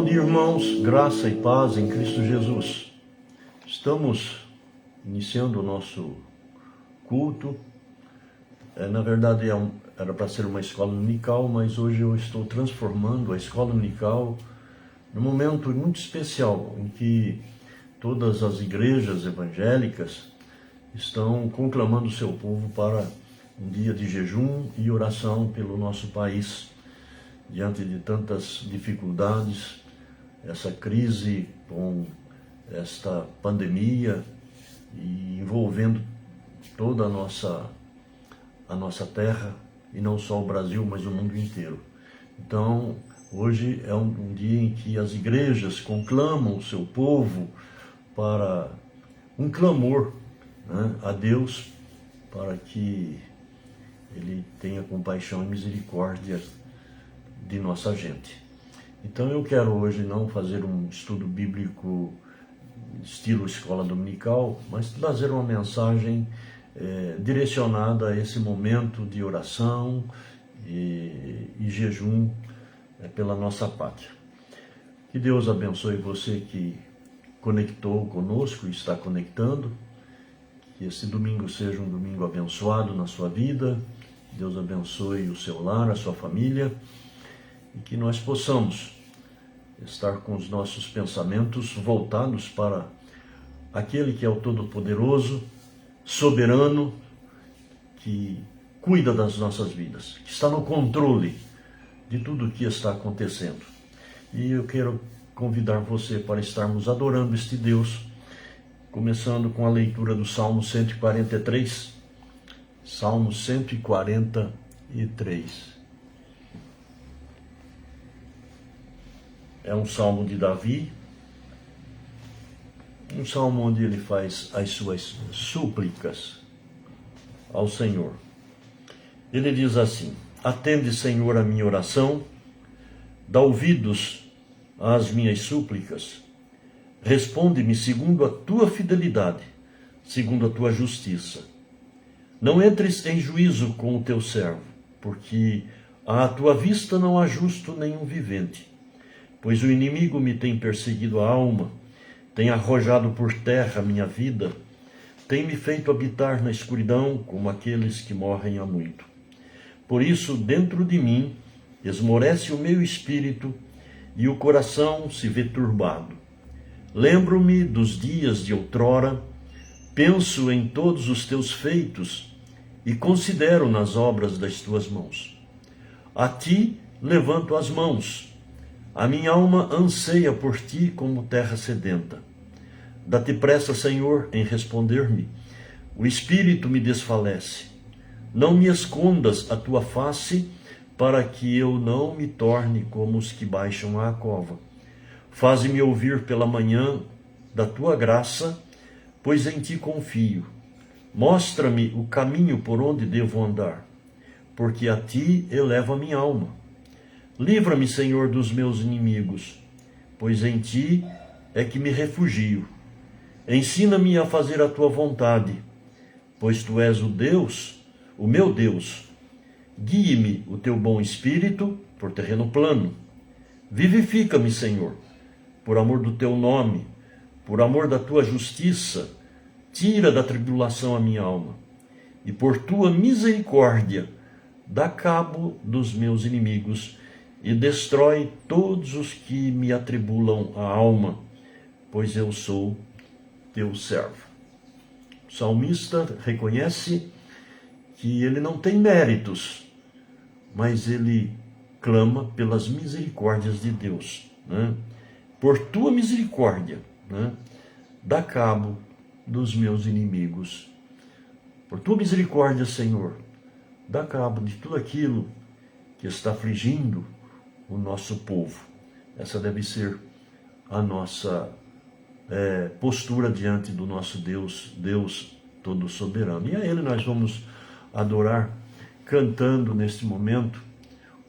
Bom dia, irmãos, graça e paz em Cristo Jesus. Estamos iniciando o nosso culto. Na verdade, era para ser uma escola dominical, mas hoje eu estou transformando a escola dominical num momento muito especial, em que todas as igrejas evangélicas estão conclamando o seu povo para um dia de jejum e oração pelo nosso país, diante de tantas dificuldades, essa crise com esta pandemia e envolvendo toda a nossa terra, e não só o Brasil, mas o mundo inteiro. Então, hoje é um dia em que as igrejas conclamam o seu povo para um clamor, né, a Deus, para que Ele tenha compaixão e misericórdia de nossa gente. Então eu quero hoje não fazer um estudo bíblico estilo escola dominical, mas trazer uma mensagem direcionada a esse momento de oração e jejum pela nossa pátria. Que Deus abençoe você que conectou conosco e está conectando. Que esse domingo seja um domingo abençoado na sua vida. Deus abençoe o seu lar, a sua família, e que nós possamos estar com os nossos pensamentos voltados para aquele que é o Todo-Poderoso, soberano, que cuida das nossas vidas, que está no controle de tudo o que está acontecendo. E eu quero convidar você para estarmos adorando este Deus, começando com a leitura do Salmo 143. Salmo 143. É um salmo de Davi, um salmo onde ele faz as suas súplicas ao Senhor. Ele diz assim: atende, Senhor, a minha oração, dá ouvidos às minhas súplicas, responde-me segundo a tua fidelidade, segundo a tua justiça. Não entres em juízo com o teu servo, porque à tua vista não há justo nenhum vivente. Pois o inimigo me tem perseguido a alma, tem arrojado por terra a minha vida, tem me feito habitar na escuridão como aqueles que morrem há muito. Por isso, dentro de mim, esmorece o meu espírito e o coração se vê turbado. Lembro-me dos dias de outrora, penso em todos os teus feitos e considero nas obras das tuas mãos. A ti levanto as mãos. A minha alma anseia por ti como terra sedenta. Dá-te pressa, Senhor, em responder-me. O espírito me desfalece. Não me escondas a tua face, para que eu não me torne como os que baixam à cova. Faze-me ouvir pela manhã da tua graça, pois em ti confio. Mostra-me o caminho por onde devo andar, porque a ti elevo a minha alma. Livra-me, Senhor, dos meus inimigos, pois em ti é que me refugio. Ensina-me a fazer a tua vontade, pois tu és o Deus, o meu Deus. Guie-me o teu bom espírito por terreno plano. Vivifica-me, Senhor, por amor do teu nome, por amor da tua justiça. Tira da tribulação a minha alma, e por tua misericórdia dá cabo dos meus inimigos e destrói todos os que me atribulam a alma, pois eu sou teu servo. O salmista reconhece que ele não tem méritos, mas ele clama pelas misericórdias de Deus, né? Por tua misericórdia, né? Dá cabo dos meus inimigos. Por tua misericórdia, Senhor, dá cabo de tudo aquilo que está afligindo o nosso povo. Essa deve ser a nossa postura diante do nosso Deus, Deus todo soberano. E a Ele nós vamos adorar cantando neste momento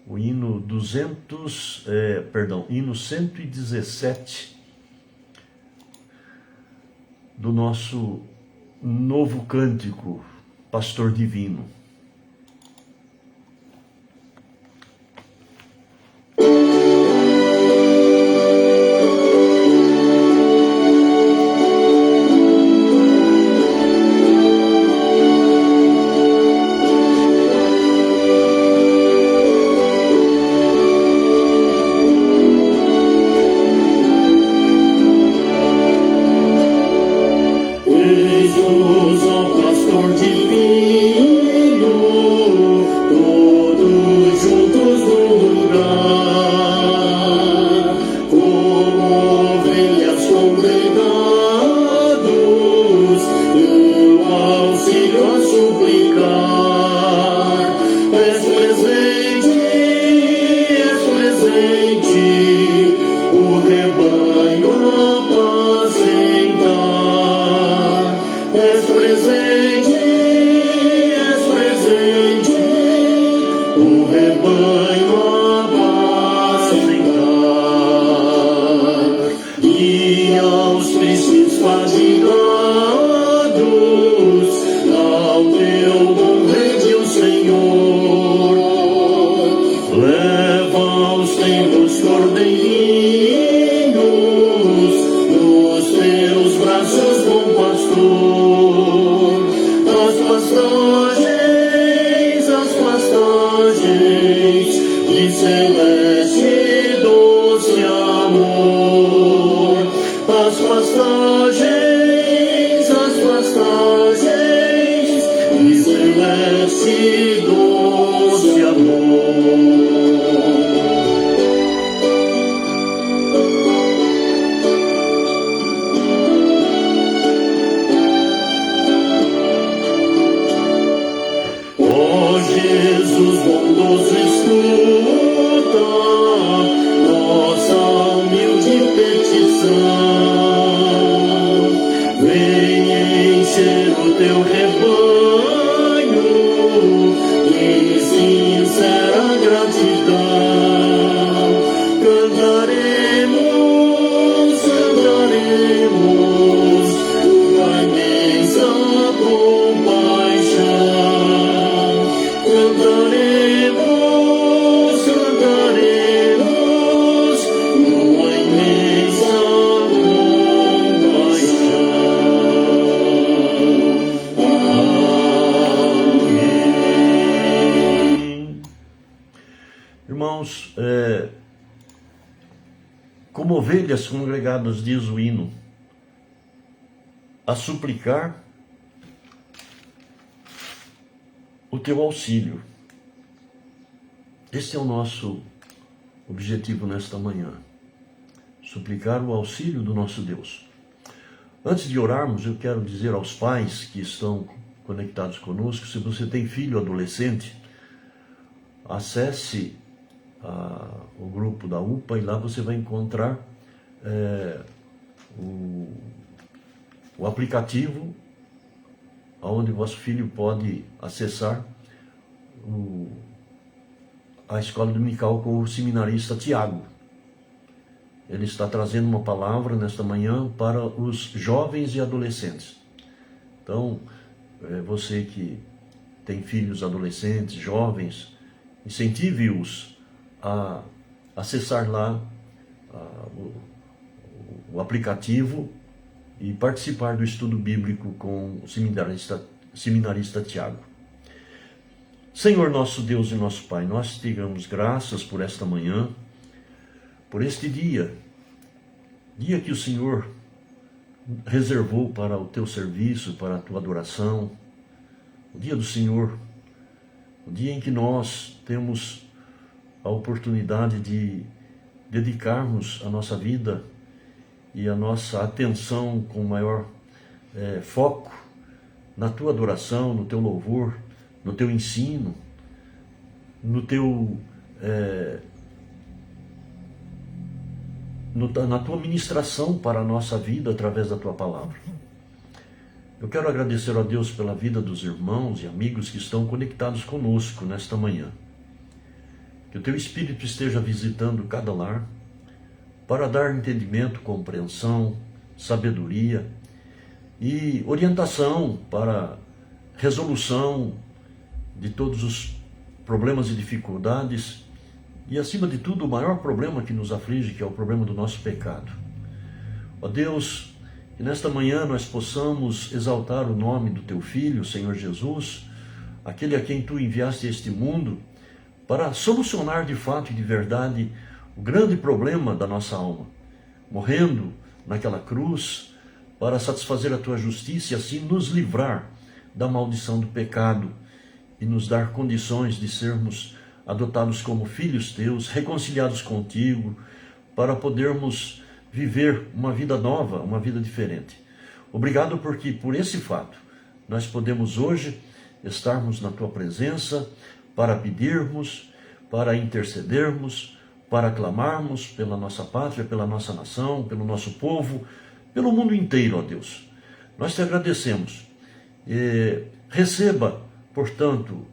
o hino hino 117 do nosso novo cântico, Pastor Divino. divino, todos juntos no lugar, como ovelhas congregados, no auxílio a suplicar. És presente, o rebanho apacentar. És presente, o rebanho apacentar. E aos tristes fadigados, ao teu bom redil, Senhor, leva os teus cordeirinhos nos teus braços, bom pastor. As pastagens de celeste e doce amor. As pastagens de celeste e doce amor. Jesus bondoso, escuta nossa humilde petição. Vem encher o teu rebanho de sincera gratidão. Cantaremos tua imensa compaixão. Cantaremos tua imensa compaixão. Irmãos, como ovelhas congregadas, diz o hino, a suplicar o teu auxílio. Esse é o nosso objetivo nesta manhã, suplicar o auxílio do nosso Deus. Antes de orarmos, eu quero dizer aos pais que estão conectados conosco, se você tem filho adolescente, acesse o grupo da UPA e lá você vai encontrar o aplicativo onde vosso filho pode acessar a escola dominical com o seminarista Tiago. Ele está trazendo uma palavra nesta manhã para os jovens e adolescentes. Então, você que tem filhos adolescentes, jovens, incentive-os a acessar lá o aplicativo e participar do estudo bíblico com o seminarista Tiago. Senhor nosso Deus e nosso Pai, nós te damos graças por esta manhã, por este dia que o Senhor reservou para o teu serviço, para a tua adoração, o dia do Senhor, o dia em que nós temos a oportunidade de dedicarmos a nossa vida e a nossa atenção com maior foco na tua adoração, no teu louvor, no teu ensino, na tua ministração para a nossa vida através da tua palavra. Eu quero agradecer a Deus pela vida dos irmãos e amigos que estão conectados conosco nesta manhã. Que o teu Espírito esteja visitando cada lar para dar entendimento, compreensão, sabedoria e orientação para resolução de todos os problemas e dificuldades e, acima de tudo, o maior problema que nos aflige, que é o problema do nosso pecado. Ó Deus, que nesta manhã nós possamos exaltar o nome do teu Filho, Senhor Jesus, aquele a quem tu enviaste a este mundo para solucionar de fato e de verdade o grande problema da nossa alma, morrendo naquela cruz para satisfazer a tua justiça e assim nos livrar da maldição do pecado e nos dar condições de sermos adotados como filhos teus, reconciliados contigo, para podermos viver uma vida nova, uma vida diferente. Obrigado porque por esse fato nós podemos hoje estarmos na tua presença para pedirmos, para intercedermos, para clamarmos pela nossa pátria, pela nossa nação, pelo nosso povo, pelo mundo inteiro, ó Deus. Nós te agradecemos. Receba, portanto,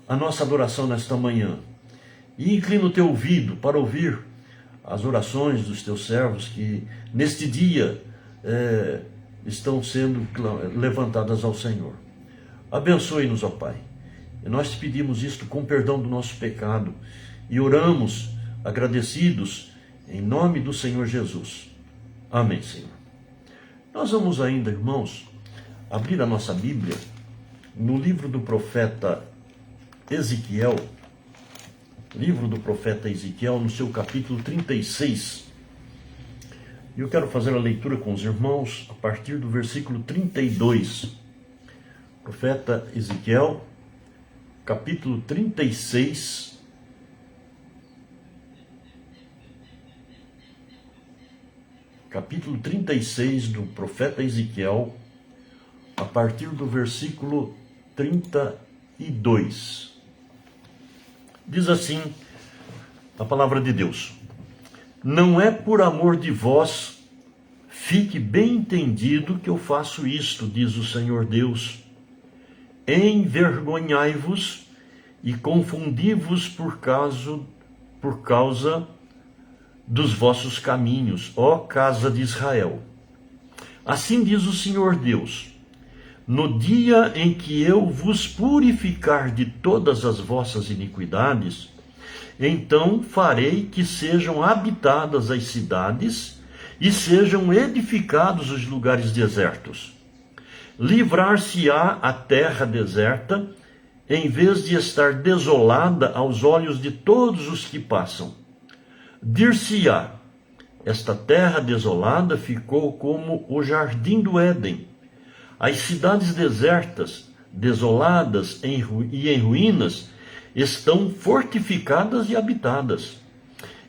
a nossa adoração nesta manhã e inclina o teu ouvido para ouvir as orações dos teus servos que neste dia estão sendo levantadas ao Senhor. Abençoe-nos, ó Pai. E nós te pedimos isto com perdão do nosso pecado e oramos agradecidos em nome do Senhor Jesus. Amém, Senhor. Nós vamos ainda, irmãos, abrir a nossa Bíblia no livro do profeta Ezequiel, no seu capítulo 36. E eu quero fazer a leitura com os irmãos a partir do versículo 32. Profeta Ezequiel, capítulo 36. Capítulo 36 do profeta Ezequiel, a partir do versículo 32. Diz assim a palavra de Deus: não é por amor de vós, fique bem entendido que eu faço isto, diz o Senhor Deus. Envergonhai-vos e confundi-vos por causa dos vossos caminhos, ó casa de Israel. Assim diz o Senhor Deus: no dia em que eu vos purificar de todas as vossas iniquidades, então farei que sejam habitadas as cidades e sejam edificados os lugares desertos. Livrar-se-á a terra deserta, em vez de estar desolada aos olhos de todos os que passam. Dir-se-á: esta terra desolada ficou como o jardim do Éden. As cidades desertas, desoladas e em ruínas, estão fortificadas e habitadas.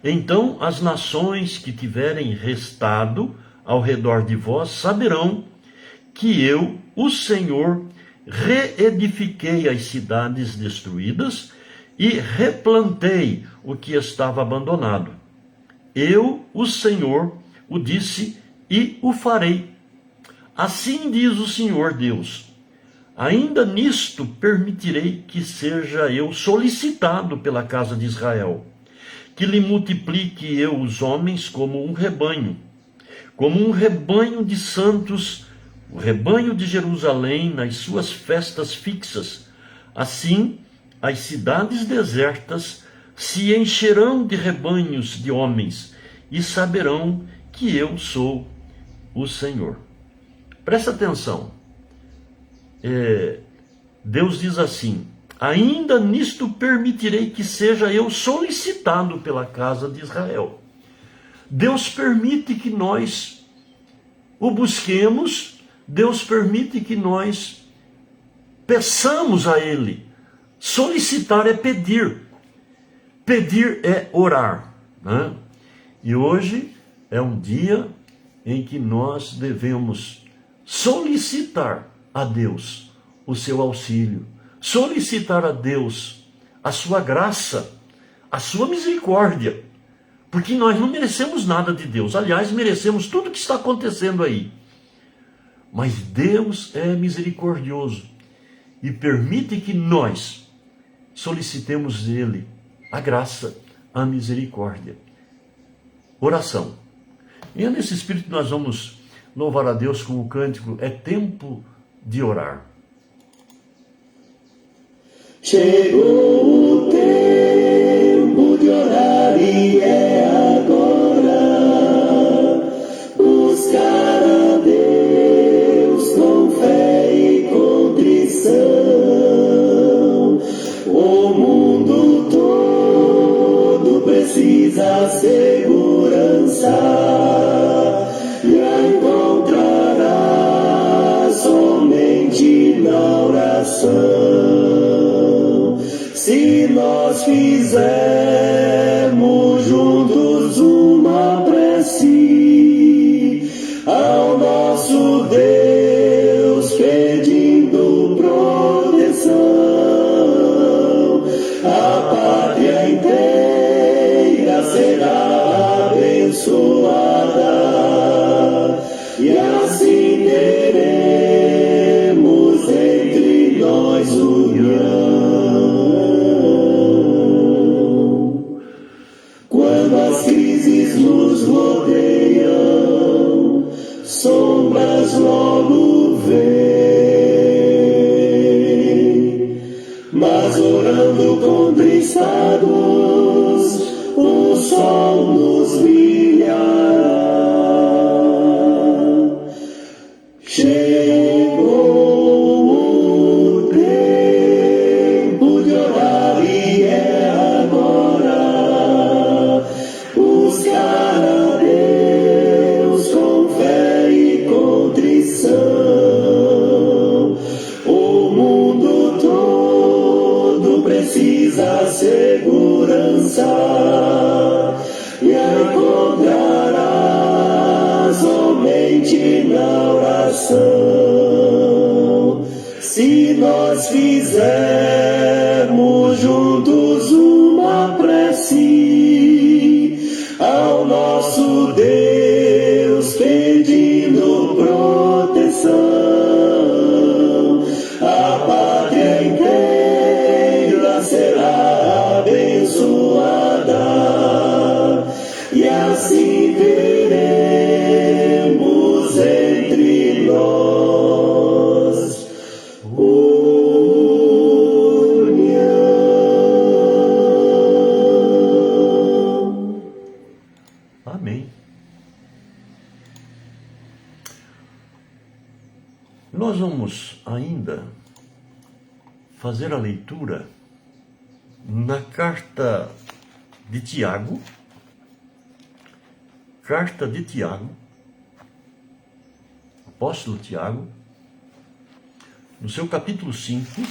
Então as nações que tiverem restado ao redor de vós saberão que eu, o Senhor, reedifiquei as cidades destruídas e replantei o que estava abandonado. Eu, o Senhor, o disse e o farei. Assim diz o Senhor Deus: ainda nisto permitirei que seja eu solicitado pela casa de Israel, que lhe multiplique eu os homens como um rebanho de santos, o rebanho de Jerusalém nas suas festas fixas. Assim, as cidades desertas se encherão de rebanhos de homens e saberão que eu sou o Senhor. Presta atenção. Deus diz assim: ainda nisto permitirei que seja eu solicitado pela casa de Israel. Deus permite que nós o busquemos, Deus permite que nós peçamos a Ele. Solicitar é pedir. Pedir é orar, né? E hoje é um dia em que nós devemos solicitar a Deus o seu auxílio, solicitar a Deus a sua graça, a sua misericórdia, porque nós não merecemos nada de Deus. Aliás, merecemos tudo que está acontecendo aí. Mas Deus é misericordioso e permite que nós solicitemos dele a graça, a misericórdia. Oração. E é nesse espírito nós vamos louvar a Deus com o cântico É Tempo de Orar. Chegou o tempo de orar e é agora. Buscar a Deus com fé e contrição. O mundo todo precisa segurança. E a encontrará somente oração. Se nós fizermos juntos uma prece ao nosso Deus, pedindo proteção, a pátria inteira será abençoada, e assim teremos entre nós união. Quando as crises nos rodeiam, sombras logo vêm, mas orando contristados, o sol nos brilhará. Chegou o tempo de orar e é agora. Buscar a Deus com fé e contrição. O mundo todo precisa segurança, e a encontrará somente na oração. Se nós fizermos juntos uma prece ao nosso Deus, pedindo proteção, a pátria inteira será abençoada, e assim teremos entre nós união. Amém. Nós vamos ainda fazer a leitura na carta de Tiago, apóstolo Tiago, no seu capítulo 5,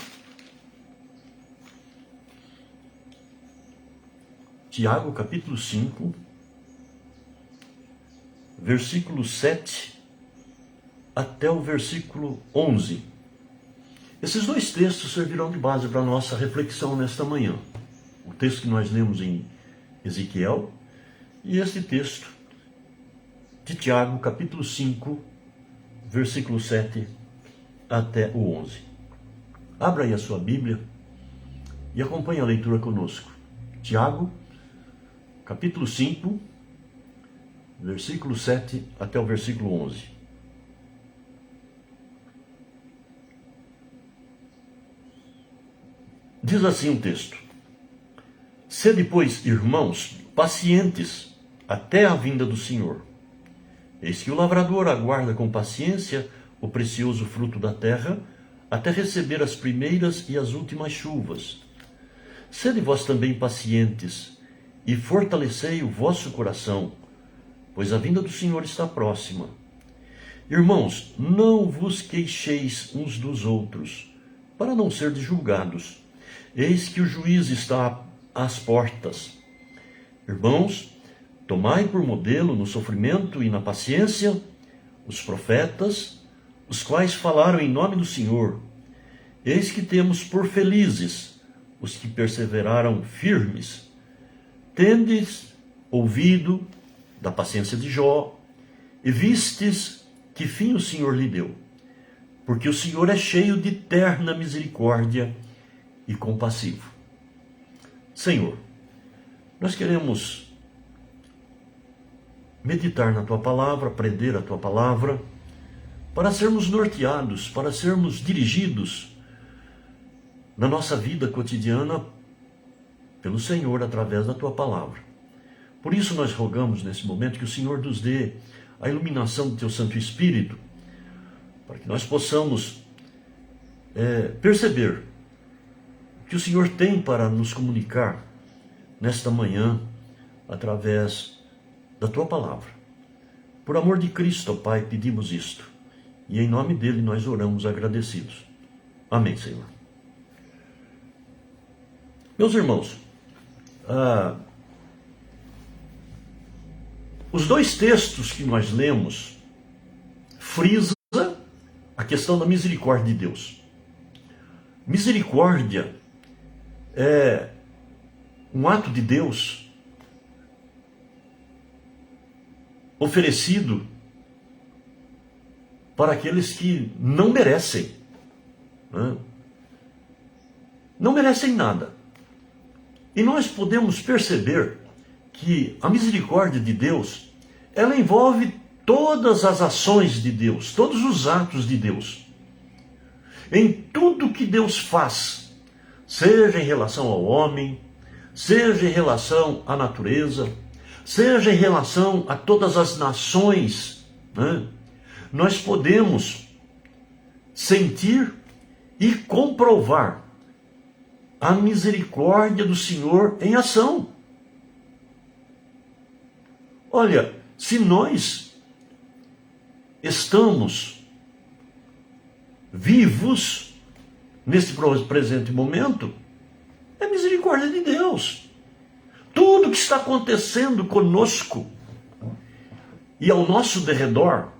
Tiago, capítulo 5, versículo 7 até o versículo 11. Esses dois textos servirão de base para a nossa reflexão nesta manhã. O texto que nós lemos em Ezequiel e este texto de Tiago, capítulo 5, versículo 7 até o 11. Abra aí a sua Bíblia e acompanhe a leitura conosco. Tiago, capítulo 5, versículo 7 até o versículo 11. Diz assim o texto: Sede, pois, irmãos, pacientes até a vinda do Senhor. Eis que o lavrador aguarda com paciência o precioso fruto da terra, até receber as primeiras e as últimas chuvas. Sede vós também pacientes, e fortalecei o vosso coração, pois a vinda do Senhor está próxima. Irmãos, não vos queixeis uns dos outros, para não serdes julgados. Eis que o juiz está às portas. Irmãos, tomai por modelo no sofrimento e na paciência os profetas, os quais falaram em nome do Senhor. Eis que temos por felizes os que perseveraram firmes. Tendes ouvido da paciência de Jó, e vistes que fim o Senhor lhe deu. Porque o Senhor é cheio de terna misericórdia e compassivo. Senhor, nós queremos meditar na Tua Palavra, aprender a Tua Palavra, para sermos norteados, para sermos dirigidos na nossa vida cotidiana pelo Senhor através da Tua Palavra. Por isso nós rogamos nesse momento que o Senhor nos dê a iluminação do Teu Santo Espírito, para que nós possamos perceber o que o Senhor tem para nos comunicar nesta manhã, através da Tua Palavra. Por amor de Cristo, ó Pai, pedimos isto, e em nome dele nós oramos agradecidos. Amém, Senhor. Meus irmãos, os dois textos que nós lemos frisa a questão da misericórdia de Deus. Misericórdia é um ato de Deus oferecido para aqueles que não merecem, né? Não merecem nada. E nós podemos perceber que a misericórdia de Deus, ela envolve todas as ações de Deus, todos os atos de Deus. Em tudo que Deus faz, seja em relação ao homem, seja em relação à natureza, seja em relação a todas as nações, né? Nós podemos sentir e comprovar a misericórdia do Senhor em ação. Olha, se nós estamos vivos nesse presente momento, é misericórdia de Deus. Tudo que está acontecendo conosco e ao nosso derredor,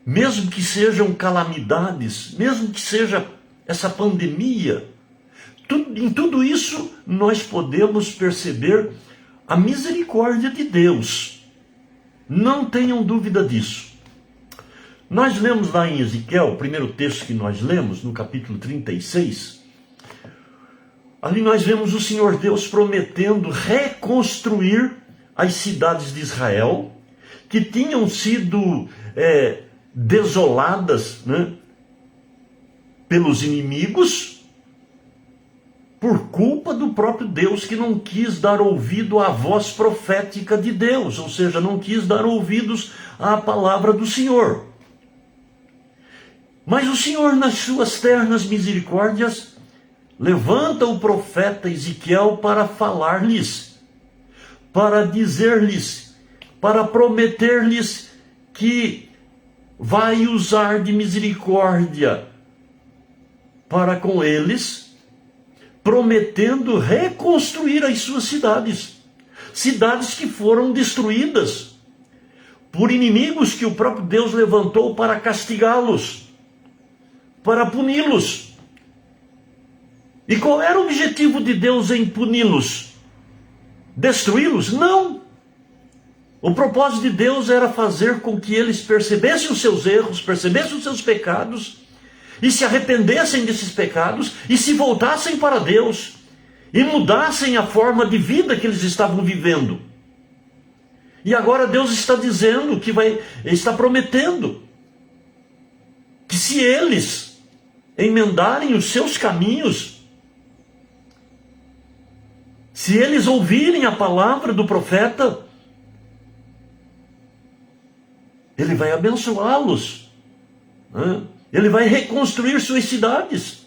mesmo que sejam calamidades, mesmo que seja essa pandemia, em tudo isso nós podemos perceber a misericórdia de Deus. Não tenham dúvida disso. Nós lemos lá em Ezequiel, o primeiro texto que nós lemos, no capítulo 36, ali nós vemos o Senhor Deus prometendo reconstruir as cidades de Israel, que tinham sido desoladas, né, pelos inimigos, por culpa do próprio Deus, que não quis dar ouvido à voz profética de Deus, ou seja, não quis dar ouvidos à palavra do Senhor. Mas o Senhor, nas suas ternas misericórdias, levanta o profeta Ezequiel para falar-lhes, para dizer-lhes, para prometer-lhes que vai usar de misericórdia para com eles, prometendo reconstruir as suas cidades. Cidades que foram destruídas por inimigos que o próprio Deus levantou para castigá-los, para puni-los. E qual era o objetivo de Deus em puni-los? Destruí-los? Não! O propósito de Deus era fazer com que eles percebessem os seus erros, percebessem os seus pecados, e se arrependessem desses pecados, e se voltassem para Deus, e mudassem a forma de vida que eles estavam vivendo. E agora Deus está dizendo que está prometendo, que se eles emendarem os seus caminhos, se eles ouvirem a palavra do profeta, Ele vai abençoá-los, né? Ele vai reconstruir suas cidades.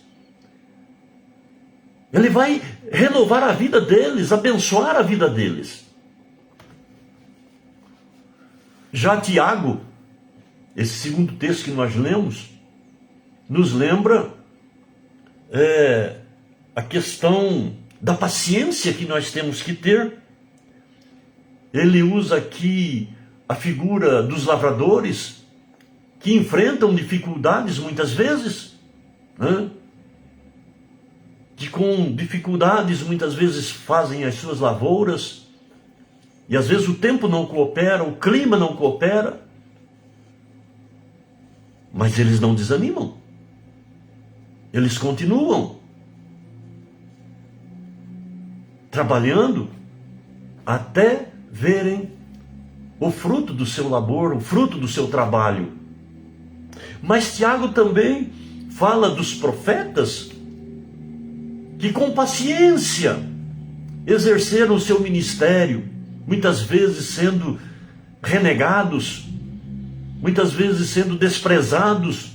Ele vai renovar a vida deles, abençoar a vida deles. Já Tiago, esse segundo texto que nós lemos, nos lembra a questão da paciência que nós temos que ter. Ele usa aqui a figura dos lavradores, que enfrentam dificuldades muitas vezes, né? Que com dificuldades muitas vezes fazem as suas lavouras, e às vezes o tempo não coopera, o clima não coopera, mas eles não desanimam, eles continuam trabalhando até verem o fruto do seu labor, o fruto do seu trabalho. Mas Tiago também fala dos profetas que com paciência exerceram o seu ministério, muitas vezes sendo renegados, muitas vezes sendo desprezados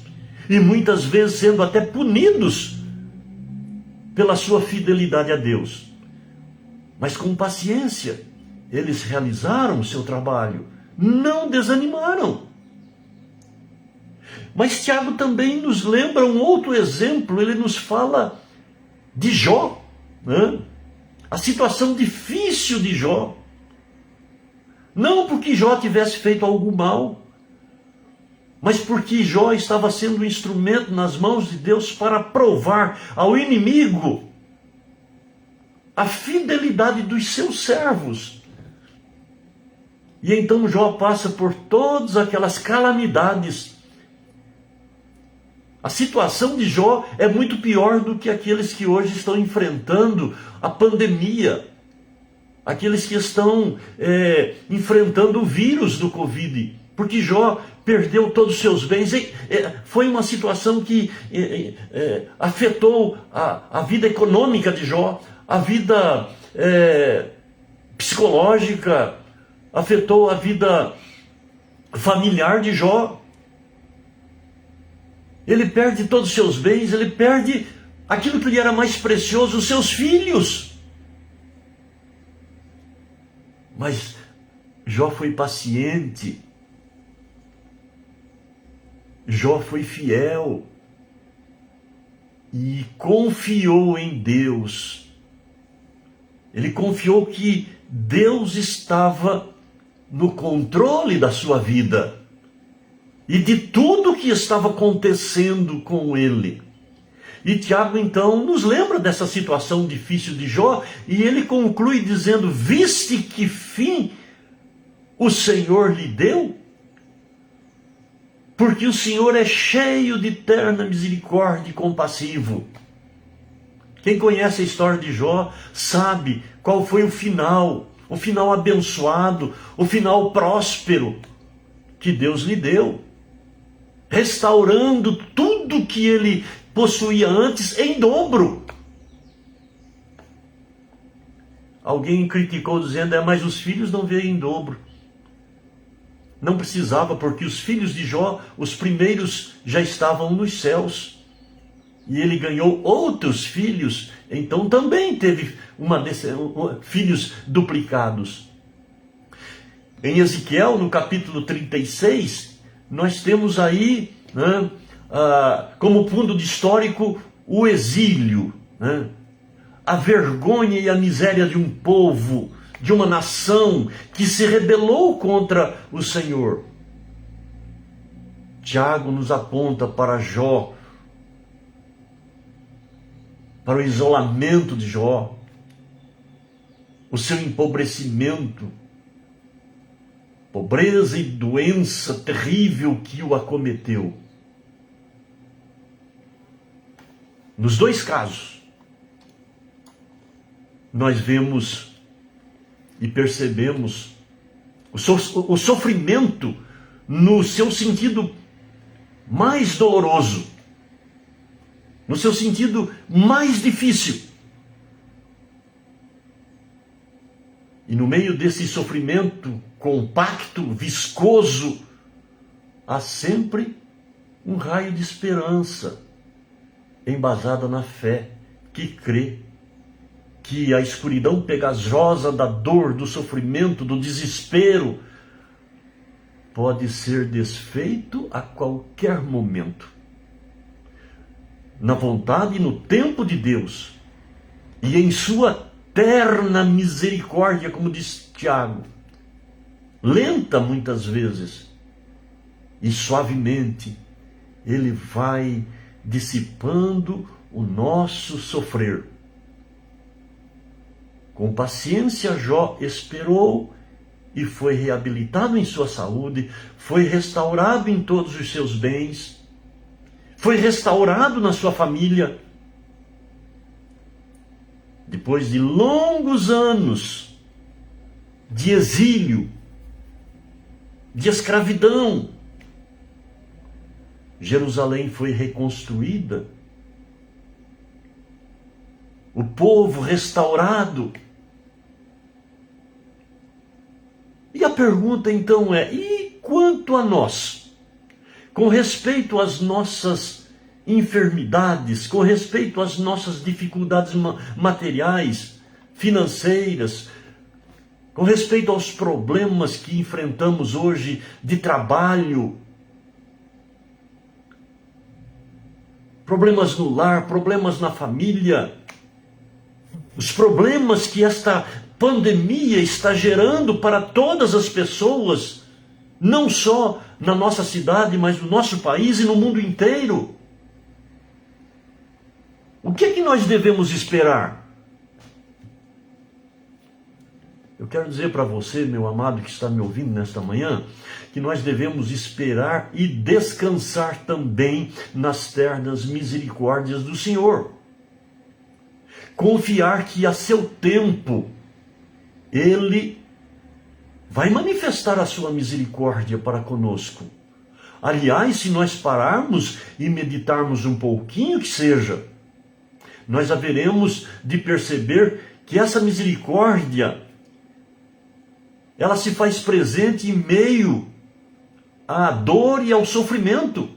e muitas vezes sendo até punidos pela sua fidelidade a Deus. Mas com paciência eles realizaram o seu trabalho, não desanimaram. Mas Tiago também nos lembra um outro exemplo. Ele nos fala de Jó. né? A situação difícil de Jó. Não porque Jó tivesse feito algo mal, mas porque Jó estava sendo um instrumento nas mãos de Deus para provar ao inimigo a fidelidade dos seus servos. E então Jó passa por todas aquelas calamidades. A situação de Jó é muito pior do que aqueles que hoje estão enfrentando a pandemia, aqueles que estão enfrentando o vírus do Covid, porque Jó perdeu todos os seus bens. Foi uma situação que afetou a vida econômica de Jó, a vida psicológica, afetou a vida familiar de Jó. Ele perde todos os seus bens, ele perde aquilo que lhe era mais precioso, os seus filhos. Mas Jó foi paciente, Jó foi fiel e confiou em Deus. Ele confiou que Deus estava no controle da sua vida e de tudo que estava acontecendo com ele. E Tiago então nos lembra dessa situação difícil de Jó, e ele conclui dizendo: viste que fim o Senhor lhe deu? Porque o Senhor é cheio de terna misericórdia e compassivo. Quem conhece a história de Jó sabe qual foi o final abençoado, o final próspero que Deus lhe deu, restaurando tudo que ele possuía antes em dobro. Alguém criticou dizendo: mas os filhos não veio em dobro. Não precisava, porque os filhos de Jó, os primeiros, já estavam nos céus. E ele ganhou outros filhos, então também teve filhos duplicados. Em Ezequiel, no capítulo 36, nós temos aí, né, como fundo de histórico, o exílio, né, a vergonha e a miséria de um povo, de uma nação que se rebelou contra o Senhor. Tiago nos aponta para Jó, para o isolamento de Jó, o seu empobrecimento, pobreza e doença terrível que o acometeu. Nos dois casos, nós vemos e percebemos o sofrimento no seu sentido mais doloroso, no seu sentido mais difícil. E no meio desse sofrimento compacto, viscoso, há sempre um raio de esperança, embasada na fé, que crê que a escuridão pegajosa da dor, do sofrimento, do desespero, pode ser desfeito a qualquer momento, na vontade e no tempo de Deus, e em sua terna misericórdia, como diz Tiago, lenta muitas vezes, e suavemente, ele vai dissipando o nosso sofrer. Com paciência, Jó esperou e foi reabilitado em sua saúde, foi restaurado em todos os seus bens, foi restaurado na sua família. Depois de longos anos de exílio, de escravidão, Jerusalém foi reconstruída, o povo restaurado. E a pergunta então é: e quanto a nós? Com respeito às nossas enfermidades, com respeito às nossas dificuldades materiais, financeiras, com respeito aos problemas que enfrentamos hoje de trabalho, problemas no lar, problemas na família, os problemas que esta pandemia está gerando para todas as pessoas, não só na nossa cidade, mas no nosso país e no mundo inteiro. O que é que nós devemos esperar? Eu quero dizer para você, meu amado que está me ouvindo nesta manhã, que nós devemos esperar e descansar também nas ternas misericórdias do Senhor. Confiar que a seu tempo Ele vai manifestar a sua misericórdia para conosco. Aliás, se nós pararmos e meditarmos um pouquinho que seja, nós haveremos de perceber que essa misericórdia, ela se faz presente em meio à dor e ao sofrimento,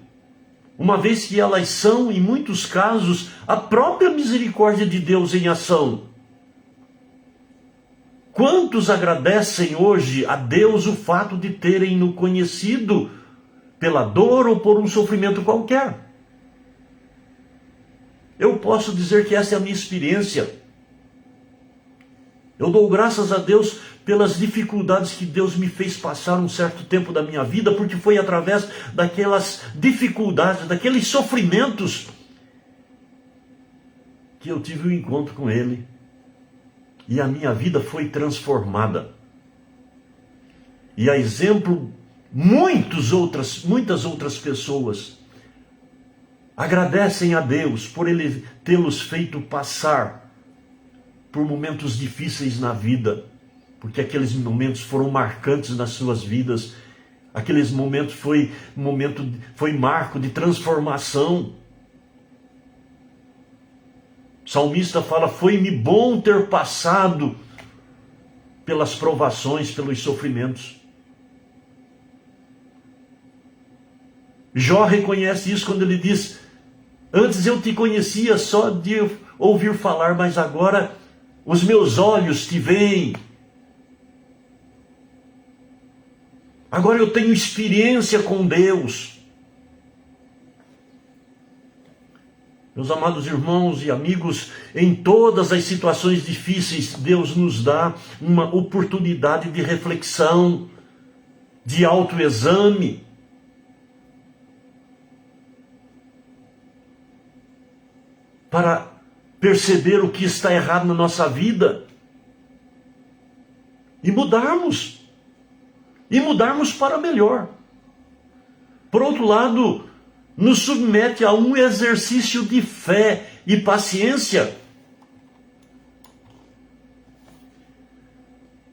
uma vez que elas são, em muitos casos, a própria misericórdia de Deus em ação. Quantos agradecem hoje a Deus o fato de terem-no conhecido pela dor ou por um sofrimento qualquer? Eu posso dizer que essa é a minha experiência. Eu dou graças a Deus pelas dificuldades que Deus me fez passar um certo tempo da minha vida, porque foi através daquelas dificuldades, daqueles sofrimentos, que eu tive um encontro com Ele. E a minha vida foi transformada. E a exemplo, muitas outras pessoas agradecem a Deus por Ele tê-los feito passar por momentos difíceis na vida, porque aqueles momentos foram marcantes nas suas vidas. Aqueles momentos foi marco de transformação. O salmista fala: foi-me bom ter passado pelas provações, pelos sofrimentos. Jó reconhece isso quando ele diz: antes eu te conhecia só de ouvir falar, mas agora os meus olhos te veem. Agora eu tenho experiência com Deus. Meus amados irmãos e amigos, em todas as situações difíceis, Deus nos dá uma oportunidade de reflexão, de autoexame. Para perceber o que está errado na nossa vida e mudarmos para melhor. Por outro lado, nos submete a um exercício de fé e paciência.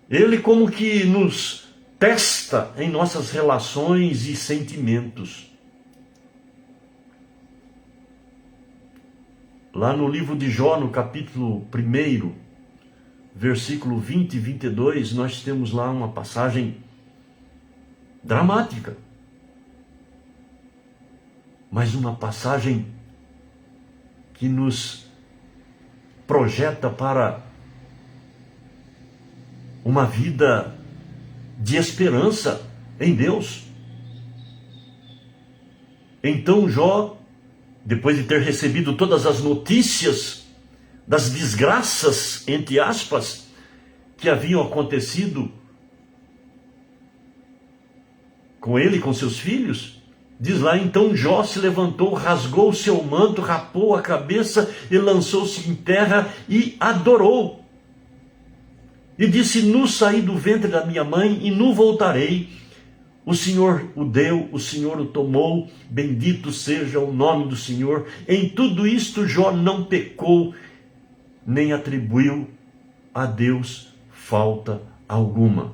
Ele como que nos testa em nossas relações e sentimentos. Lá no livro de Jó, no capítulo 1, versículo 20 e 22, nós temos lá uma passagem dramática. Mas uma passagem que nos projeta para uma vida de esperança em Deus. Então Jó, depois de ter recebido todas as notícias das desgraças, entre aspas, que haviam acontecido com ele e com seus filhos, diz lá: então Jó se levantou, rasgou o seu manto, rapou a cabeça e lançou-se em terra e adorou. E disse: nu saí do ventre da minha mãe e nu voltarei. O Senhor o deu, o Senhor o tomou, bendito seja o nome do Senhor. Em tudo isto Jó não pecou, nem atribuiu a Deus falta alguma.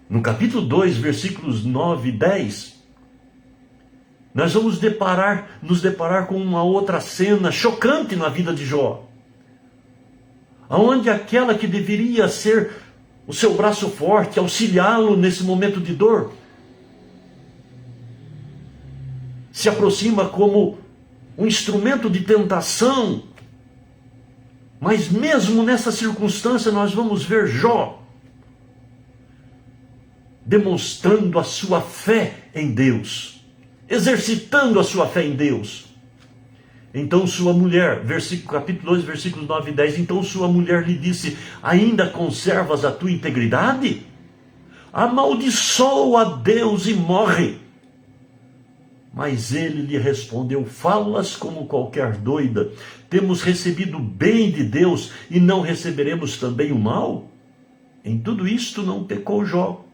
No capítulo 2, versículos 9 e 10, nós vamos nos deparar com uma outra cena chocante na vida de Jó, onde aquela que deveria ser o seu braço forte, auxiliá-lo nesse momento de dor, se aproxima como um instrumento de tentação. Mas mesmo nessa circunstância nós vamos ver Jó demonstrando a sua fé em Deus, exercitando a sua fé em Deus. Então sua mulher, capítulo 2, versículos 9 e 10, então sua mulher lhe disse: ainda conservas a tua integridade? Amaldiçoa a Deus e morre. Mas ele lhe respondeu: falas como qualquer doida. Temos recebido o bem de Deus e não receberemos também o mal? Em tudo isto não pecou Jó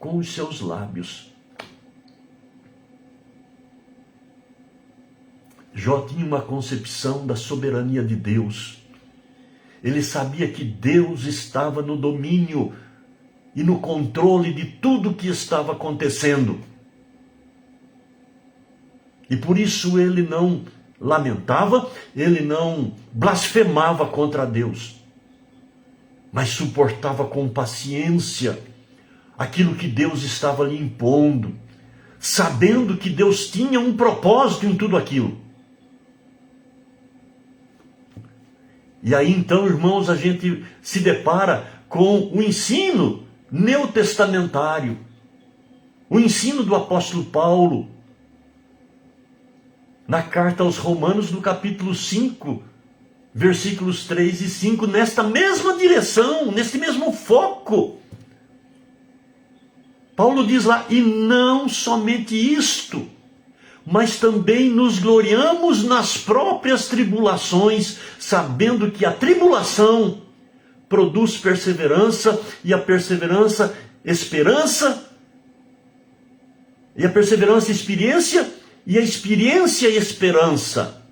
com os seus lábios. Jó tinha uma concepção da soberania de Deus. Ele sabia que Deus estava no domínio e no controle de tudo que estava acontecendo. E por isso ele não lamentava, ele não blasfemava contra Deus, mas suportava com paciência aquilo que Deus estava lhe impondo, sabendo que Deus tinha um propósito em tudo aquilo. E aí então, irmãos, a gente se depara com o ensino neotestamentário, o ensino do apóstolo Paulo, na carta aos Romanos, no capítulo 5, versículos 3 e 5, nesta mesma direção, neste mesmo foco. Paulo diz lá: e não somente isto, mas também nos gloriamos nas próprias tribulações, sabendo que a tribulação produz perseverança, e a perseverança esperança, e a perseverança experiência, e a experiência esperança.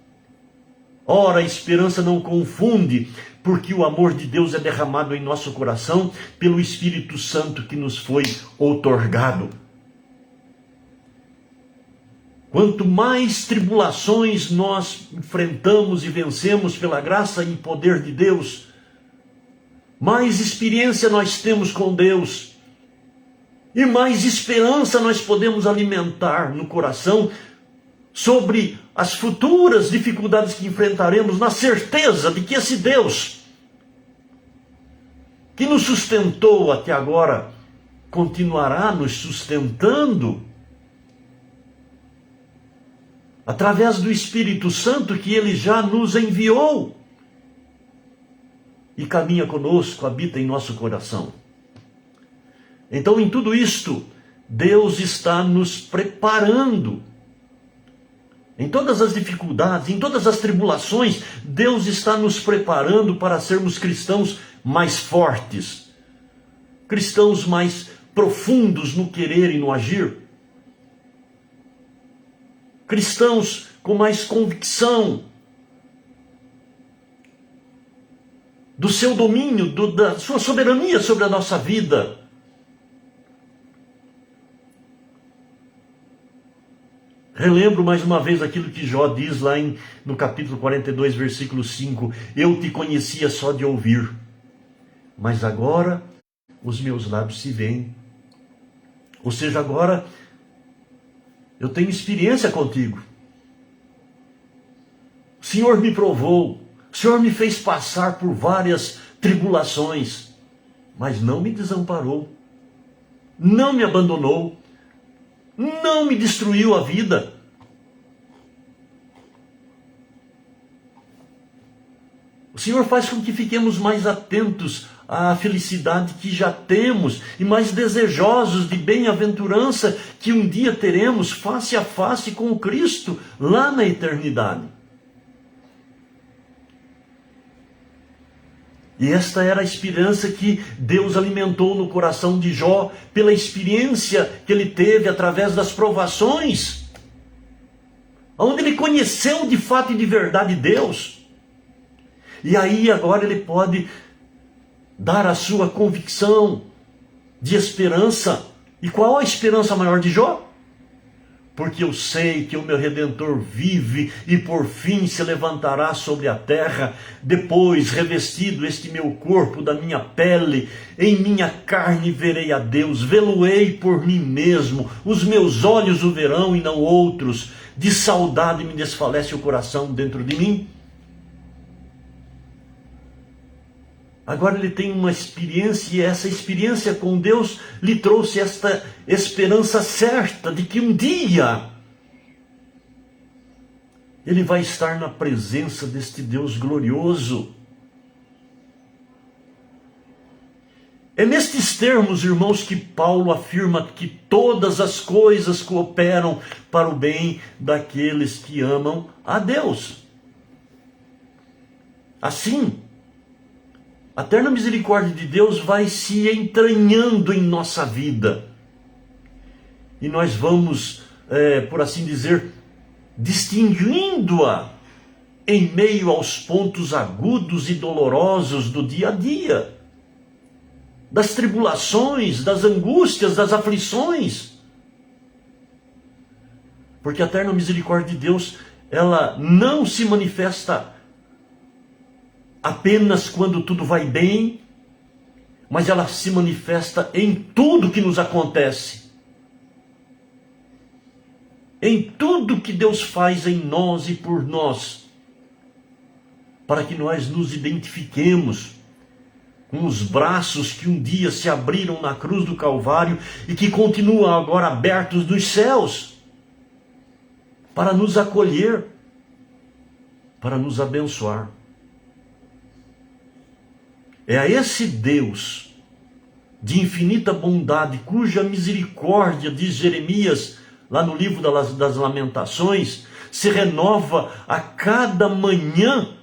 Ora, a esperança não confunde, porque o amor de Deus é derramado em nosso coração pelo Espírito Santo que nos foi outorgado. Quanto mais tribulações nós enfrentamos e vencemos pela graça e poder de Deus, mais experiência nós temos com Deus, e mais esperança nós podemos alimentar no coração sobre as futuras dificuldades que enfrentaremos, na certeza de que esse Deus que nos sustentou até agora continuará nos sustentando através do Espírito Santo que Ele já nos enviou e caminha conosco, habita em nosso coração. Então, em tudo isto, Deus está nos preparando. Em todas as dificuldades, em todas as tribulações, Deus está nos preparando para sermos cristãos mais fortes, cristãos mais profundos no querer e no agir, cristãos com mais convicção do seu domínio, da sua soberania sobre a nossa vida. Relembro mais uma vez aquilo que Jó diz lá no capítulo 42, versículo 5. Eu te conhecia só de ouvir, mas agora os meus lábios se veem. Ou seja, agora eu tenho experiência contigo. O Senhor me provou, o Senhor me fez passar por várias tribulações, mas não me desamparou, não me abandonou, não me destruiu a vida. O Senhor faz com que fiquemos mais atentos à felicidade que já temos e mais desejosos de bem-aventurança que um dia teremos face a face com o Cristo lá na eternidade. E esta era a esperança que Deus alimentou no coração de Jó, pela experiência que ele teve através das provações, onde ele conheceu de fato e de verdade Deus. E aí agora ele pode dar a sua convicção de esperança. E qual a esperança maior de Jó? Porque eu sei que o meu Redentor vive e por fim se levantará sobre a terra. Depois, revestido este meu corpo da minha pele, em minha carne verei a Deus, vê-lo-ei por mim mesmo. Os meus olhos o verão e não outros. De saudade me desfalece o coração dentro de mim. Agora ele tem uma experiência, e essa experiência com Deus lhe trouxe esta esperança certa de que um dia ele vai estar na presença deste Deus glorioso. É nestes termos, irmãos, que Paulo afirma que todas as coisas cooperam para o bem daqueles que amam a Deus. Assim, a eterna misericórdia de Deus vai se entranhando em nossa vida. E nós vamos, por assim dizer, distinguindo-a em meio aos pontos agudos e dolorosos do dia a dia, das tribulações, das angústias, das aflições. Porque a eterna misericórdia de Deus, ela não se manifesta apenas quando tudo vai bem, mas ela se manifesta em tudo que nos acontece. Em tudo que Deus faz em nós e por nós, para que nós nos identifiquemos com os braços que um dia se abriram na cruz do Calvário e que continuam agora abertos dos céus, para nos acolher, para nos abençoar. É a esse Deus de infinita bondade, cuja misericórdia, diz Jeremias, lá no livro das Lamentações, se renova a cada manhã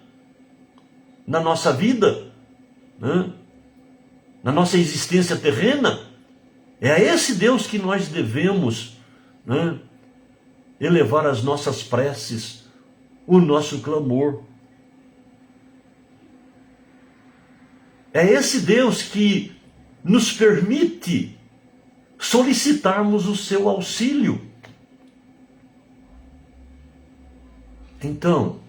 na nossa vida, né? Na nossa existência terrena. É a esse Deus que nós devemos, né, elevar as nossas preces, o nosso clamor. É esse Deus que nos permite solicitarmos o seu auxílio. Então,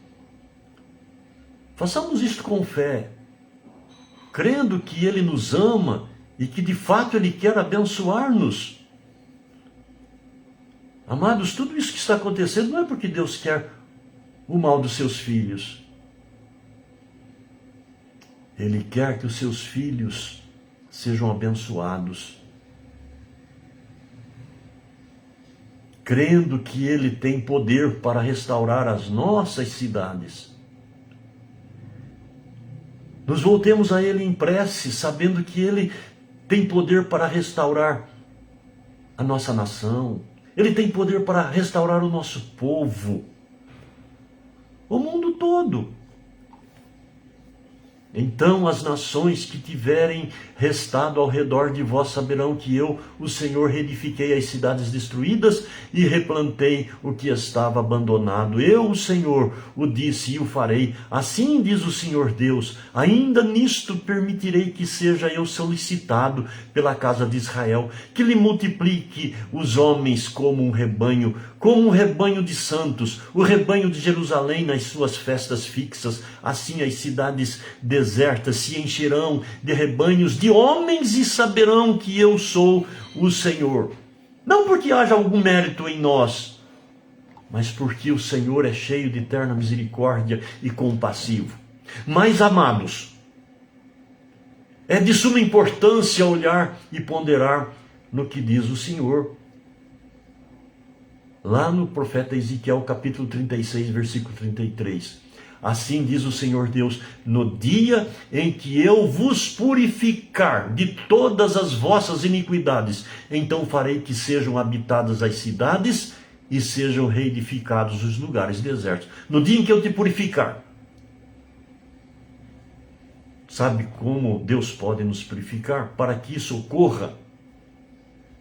façamos isto com fé, crendo que Ele nos ama e que de fato Ele quer abençoar-nos. Amados, tudo isso que está acontecendo não é porque Deus quer o mal dos seus filhos. Ele quer que os seus filhos sejam abençoados, crendo que Ele tem poder para restaurar as nossas cidades. Nos voltemos a Ele em prece, sabendo que Ele tem poder para restaurar a nossa nação. Ele tem poder para restaurar o nosso povo, o mundo todo. Então as nações que tiverem restado ao redor de vós saberão que eu, o Senhor, reedifiquei as cidades destruídas e replantei o que estava abandonado. Eu, o Senhor, o disse e o farei. Assim diz o Senhor Deus, ainda nisto permitirei que seja eu solicitado pela casa de Israel, que lhe multiplique os homens como um rebanho de santos, o rebanho de Jerusalém nas suas festas fixas. Assim as cidades desertas se encherão de rebanhos de homens e saberão que eu sou o Senhor. Não porque haja algum mérito em nós, mas porque o Senhor é cheio de eterna misericórdia e compassivo. Mas, amados, é de suma importância olhar e ponderar no que diz o Senhor. Lá no profeta Ezequiel, capítulo 36, versículo 33. Assim diz o Senhor Deus, no dia em que eu vos purificar de todas as vossas iniquidades, então farei que sejam habitadas as cidades e sejam reedificados os lugares desertos. No dia em que eu te purificar. Sabe como Deus pode nos purificar? Para que isso ocorra,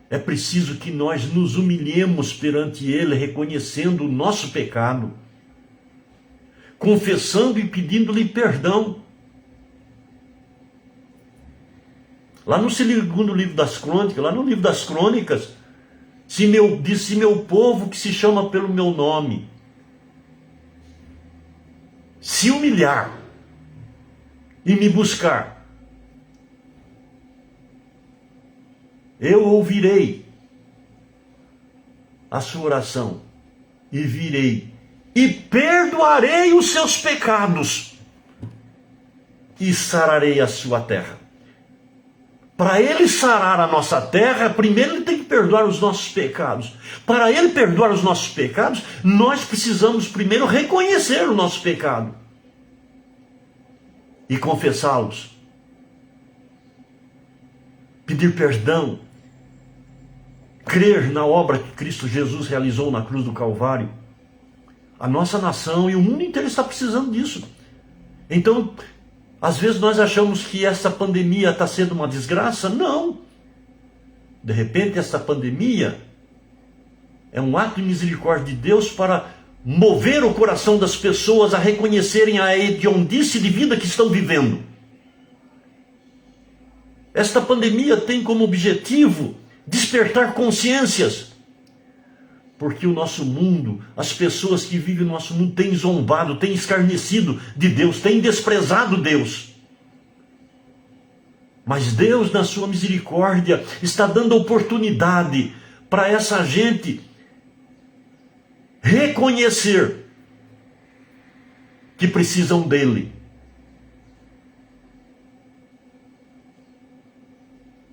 é preciso que nós nos humilhemos perante Ele, reconhecendo o nosso pecado, confessando e pedindo-lhe perdão. Lá no segundo livro das crônicas, lá no livro das crônicas, disse meu povo que se chama pelo meu nome, se humilhar e me buscar, eu ouvirei a sua oração e virei e perdoarei os seus pecados e sararei a sua terra. Para Ele sarar a nossa terra, primeiro Ele tem que perdoar os nossos pecados. Para Ele perdoar os nossos pecados, nós precisamos primeiro reconhecer o nosso pecado e confessá-los. Pedir perdão. Crer na obra que Cristo Jesus realizou na cruz do Calvário. A nossa nação e o mundo inteiro está precisando disso. Então, às vezes nós achamos que essa pandemia está sendo uma desgraça. Não. De repente, essa pandemia é um ato de misericórdia de Deus para mover o coração das pessoas a reconhecerem a hediondice de vida que estão vivendo. Esta pandemia tem como objetivo despertar consciências. Porque o nosso mundo, as pessoas que vivem no nosso mundo têm zombado, têm escarnecido de Deus, têm desprezado Deus. Mas Deus, na sua misericórdia, está dando oportunidade para essa gente reconhecer que precisam dele.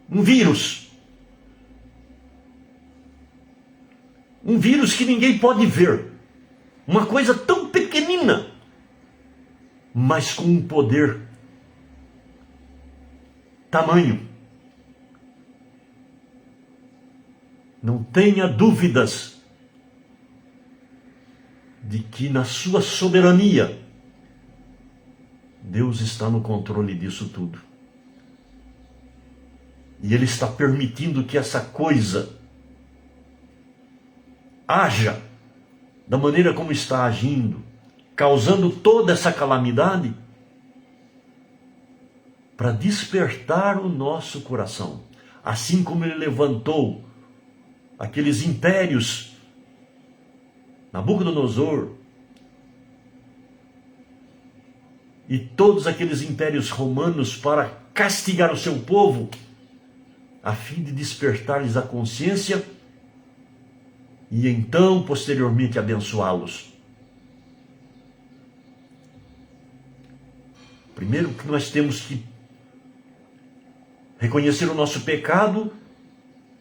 Um vírus que ninguém pode ver. Uma coisa tão pequenina, mas com um poder tamanho. Não tenha dúvidas de que na sua soberania, Deus está no controle disso tudo. E Ele está permitindo que essa coisa haja da maneira como está agindo, causando toda essa calamidade, para despertar o nosso coração. Assim como Ele levantou aqueles impérios, Nabucodonosor, e todos aqueles impérios romanos para castigar o seu povo, a fim de despertar-lhes a consciência e então, posteriormente, abençoá-los. Primeiro que nós temos que reconhecer o nosso pecado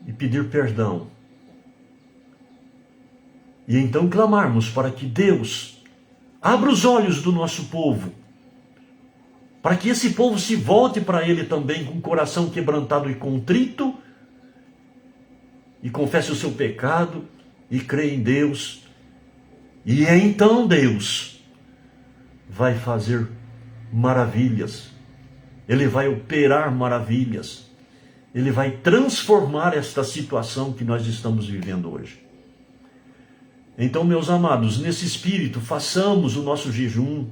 e pedir perdão. E então clamarmos para que Deus abra os olhos do nosso povo, para que esse povo se volte para Ele também com o coração quebrantado e contrito, e confesse o seu pecado, e crê em Deus, e então Deus vai fazer maravilhas, Ele vai operar maravilhas, Ele vai transformar esta situação que nós estamos vivendo hoje. Então, meus amados, nesse espírito, façamos o nosso jejum,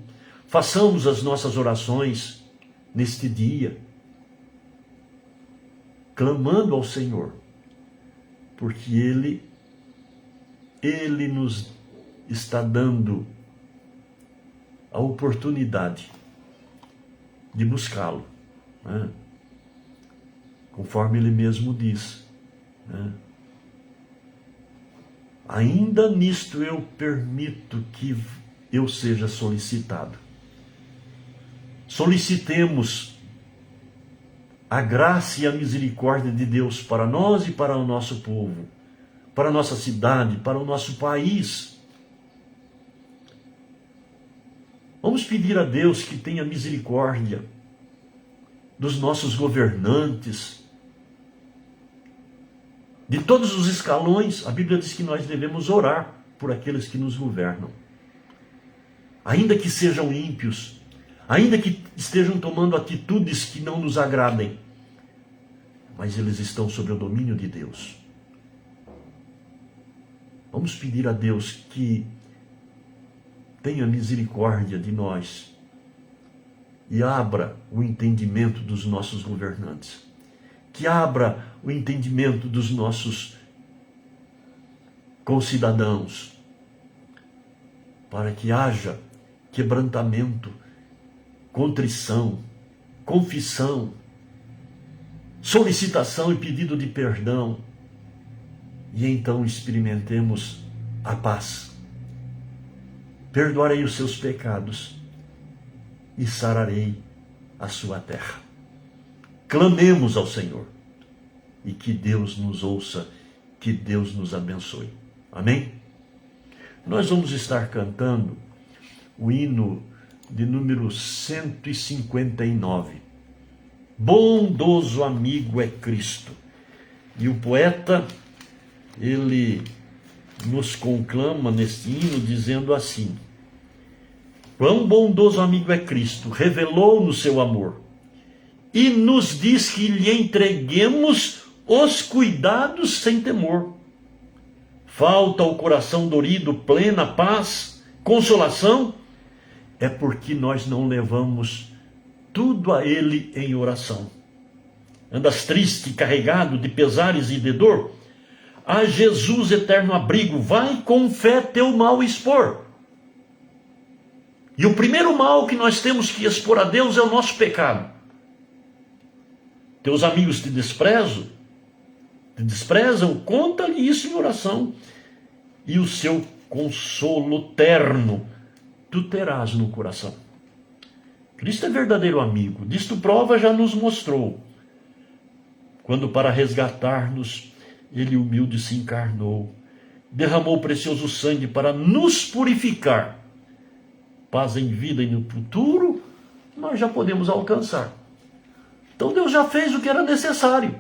façamos as nossas orações neste dia, clamando ao Senhor, porque Ele nos está dando a oportunidade de buscá-lo, né? Conforme Ele mesmo diz, né? Ainda nisto eu permito que eu seja solicitado. Solicitemos a graça e a misericórdia de Deus para nós e para o nosso povo, para a nossa cidade, para o nosso país. Vamos pedir a Deus que tenha misericórdia dos nossos governantes, de todos os escalões. A Bíblia diz que nós devemos orar por aqueles que nos governam. Ainda que sejam ímpios, ainda que estejam tomando atitudes que não nos agradem, mas eles estão sob o domínio de Deus. Vamos pedir a Deus que tenha misericórdia de nós e abra o entendimento dos nossos governantes, que abra o entendimento dos nossos concidadãos, para que haja quebrantamento, contrição, confissão, solicitação e pedido de perdão, e então experimentemos a paz. Perdoarei os seus pecados e sararei a sua terra. clamemos ao Senhor. E que Deus nos ouça, que Deus nos abençoe. Amém? Nós vamos estar cantando o hino de número 159. Bondoso amigo é Cristo. E o poeta, ele nos conclama neste hino dizendo assim: quão bondoso amigo é Cristo, revelou-nos seu amor e nos diz que lhe entreguemos os cuidados sem temor. Falta ao coração dorido plena paz, consolação, é porque nós não levamos tudo a ele em oração. Andas triste, carregado de pesares e de dor? A Jesus eterno abrigo, vai com fé teu mal expor. E o primeiro mal que nós temos que expor a Deus é o nosso pecado. Teus amigos te desprezam, conta-lhe isso em oração. E o seu consolo terno tu terás no coração. Cristo é verdadeiro amigo, disto prova já nos mostrou, quando para resgatar-nos, ele humilde se encarnou, derramou o precioso sangue para nos purificar. Paz em vida e no futuro, nós já podemos alcançar. Então Deus já fez o que era necessário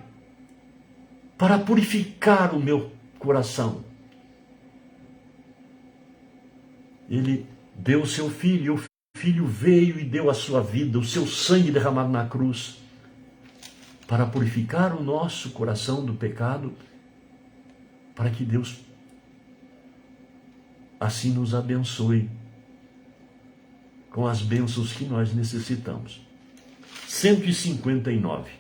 para purificar o meu coração. Ele deu o seu filho, e o filho veio e deu a sua vida, o seu sangue derramado na cruz, para purificar o nosso coração do pecado, para que Deus assim nos abençoe com as bênçãos que nós necessitamos. 159.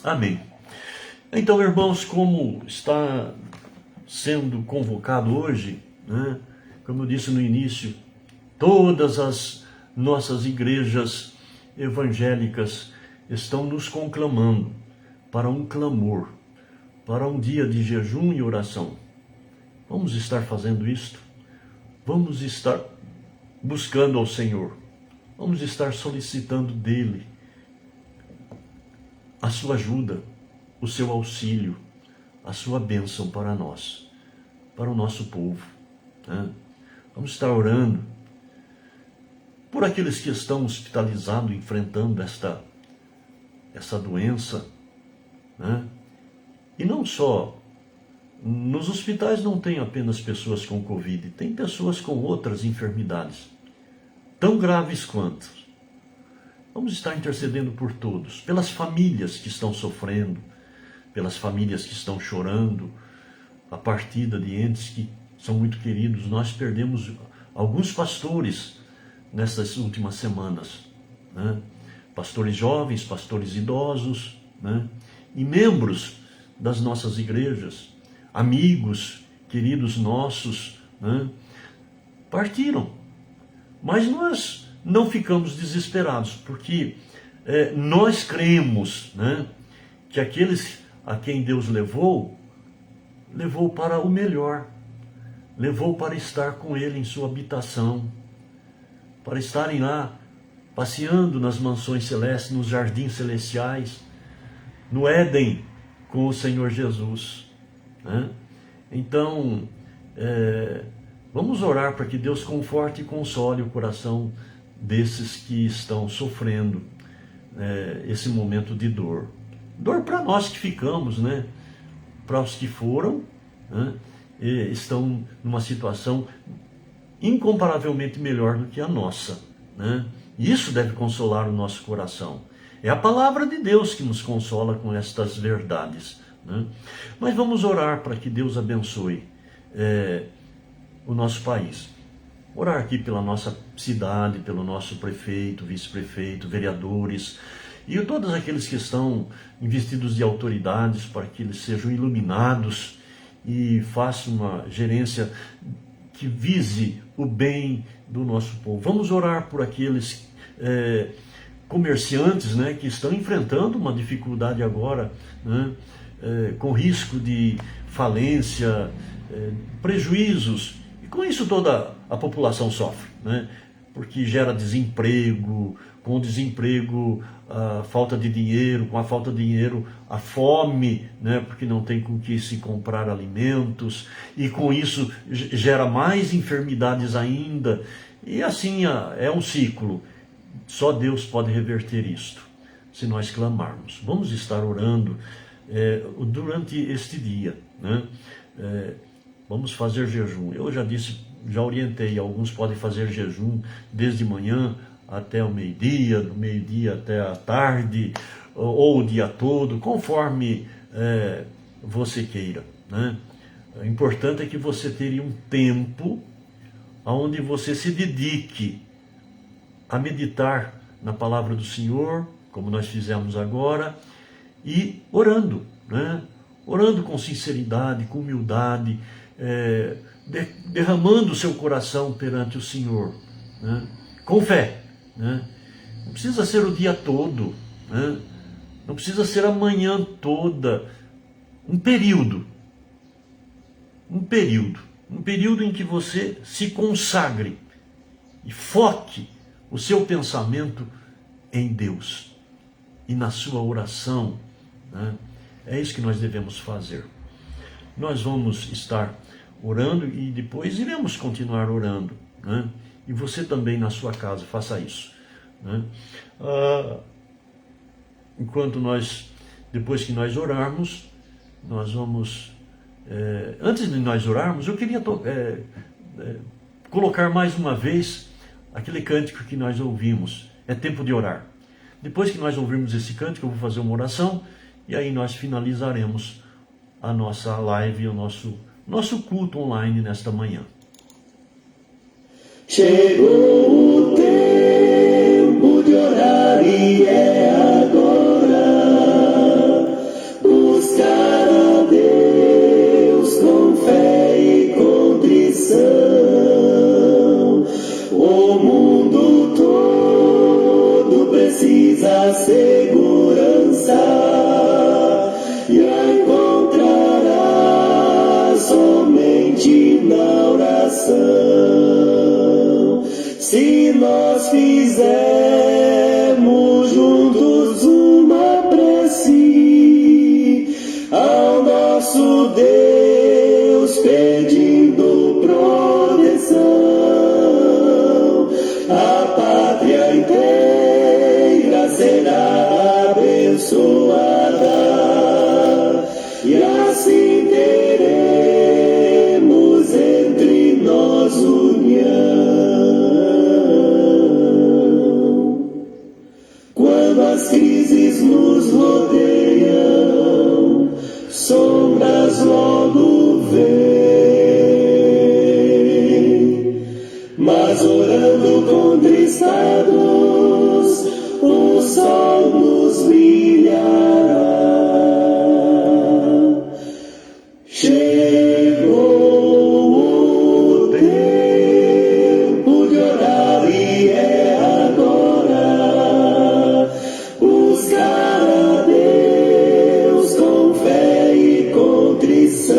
Amém. Então, irmãos, como está sendo convocado hoje, né? Como eu disse no início, todas as nossas igrejas evangélicas estão nos conclamando para um clamor, para um dia de jejum e oração. Vamos estar fazendo isto? Vamos estar buscando ao Senhor. Vamos estar solicitando dele a sua ajuda, o seu auxílio, a sua bênção para nós, para o nosso povo, né? Vamos estar orando por aqueles que estão hospitalizados, enfrentando essa doença, né? E não só, nos hospitais não tem apenas pessoas com Covid, tem pessoas com outras enfermidades, tão graves quanto. Vamos estar intercedendo por todos, pelas famílias que estão sofrendo, pelas famílias que estão chorando, a partida de entes que são muito queridos. Nós perdemos alguns pastores nessas últimas semanas, né? Pastores jovens, pastores idosos, né? E membros das nossas igrejas, amigos, queridos nossos, né? Partiram. Mas nós não ficamos desesperados, porque nós cremos, né, que aqueles a quem Deus levou para o melhor, levou para estar com Ele em sua habitação, para estarem lá passeando nas mansões celestes, nos jardins celestiais, no Éden com o Senhor Jesus, né? Então, vamos orar para que Deus conforte e console o coração desses que estão sofrendo esse momento de dor. Dor para nós que ficamos, né? Para os que foram, né? E estão numa situação incomparavelmente melhor do que a nossa, né? E isso deve consolar o nosso coração. É a palavra de Deus que nos consola com estas verdades, né? Mas vamos orar para que Deus abençoe o nosso país. Orar aqui pela nossa cidade, pelo nosso prefeito, vice-prefeito, vereadores e todos aqueles que estão investidos de autoridades, para que eles sejam iluminados e façam uma gerência que vise o bem do nosso povo. Vamos orar por aqueles comerciantes, né, que estão enfrentando uma dificuldade agora, né, com risco de falência, prejuízos, e com isso toda a população sofre, né, porque gera desemprego, com o desemprego a falta de dinheiro, com a falta de dinheiro a fome, né, porque não tem com que se comprar alimentos, e com isso gera mais enfermidades ainda, e assim é um ciclo. Só Deus pode reverter isto, se nós clamarmos. Vamos estar orando durante este dia, né? Vamos fazer jejum. Eu já disse, já orientei, alguns podem fazer jejum desde manhã até o meio-dia, do meio-dia até a tarde, ou o dia todo, conforme você queira, né? O importante é que você tenha um tempo onde você se dedique a meditar na palavra do Senhor, como nós fizemos agora, e orando, né? Orando com sinceridade, com humildade, derramando o seu coração perante o Senhor, né? Com fé, né? Não precisa ser o dia todo, né? Não precisa ser a manhã toda, um período em que você se consagre e foque o seu pensamento em Deus e na sua oração, né? É isso que nós devemos fazer. Nós vamos estar orando e depois iremos continuar orando, né? E você também na sua casa faça isso, né? Depois que nós orarmos, nós vamos, antes de nós orarmos, eu queria colocar mais uma vez aquele cântico que nós ouvimos, é tempo de orar. Depois que nós ouvirmos esse cântico, eu vou fazer uma oração, e aí nós finalizaremos a nossa live, o nosso culto online nesta manhã. Chegou o tempo de orar e é agora. Buscar a Deus com fé e contrição. O mundo todo precisa oração. Se nós fizermos juntos uma prece ao nosso Deus, pedindo proteção, a pátria inteira será abençoada, e assim teremos entre nós união. Quando as crises nos rodeiam, sombras logo vêm, mas orando contristados, o sol nos brilhará. Chegou o tempo de orar e é agora. Buscar a Deus com fé e contrição.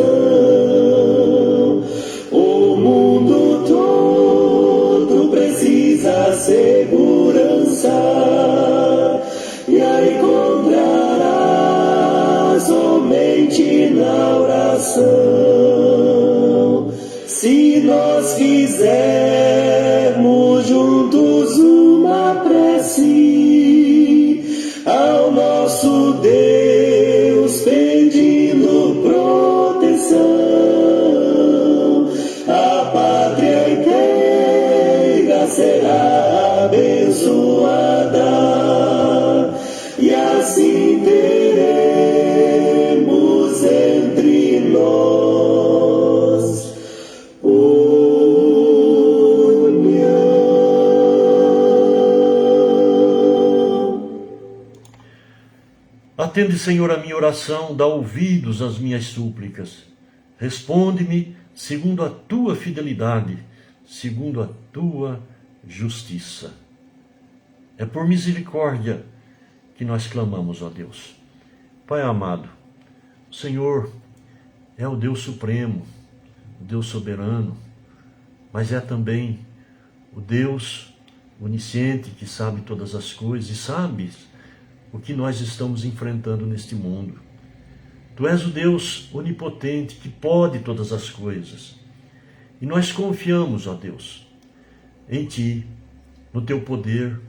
O mundo todo precisa segurança, e a encontrará somente na oração. Se nós fizermos juntos uma prece ao nosso Deus, pedindo proteção, a pátria inteira será abençoada, e assim teremos entre nós união. Atende, Senhor, a minha oração, dá ouvidos às minhas súplicas. Responde-me segundo a tua fidelidade, segundo a tua justiça. É por misericórdia que nós clamamos, ó Deus. Pai amado, o Senhor é o Deus supremo, o Deus soberano, mas é também o Deus onisciente que sabe todas as coisas e sabe o que nós estamos enfrentando neste mundo. Tu és o Deus onipotente que pode todas as coisas. E nós confiamos, ó Deus, em Ti, no Teu poder,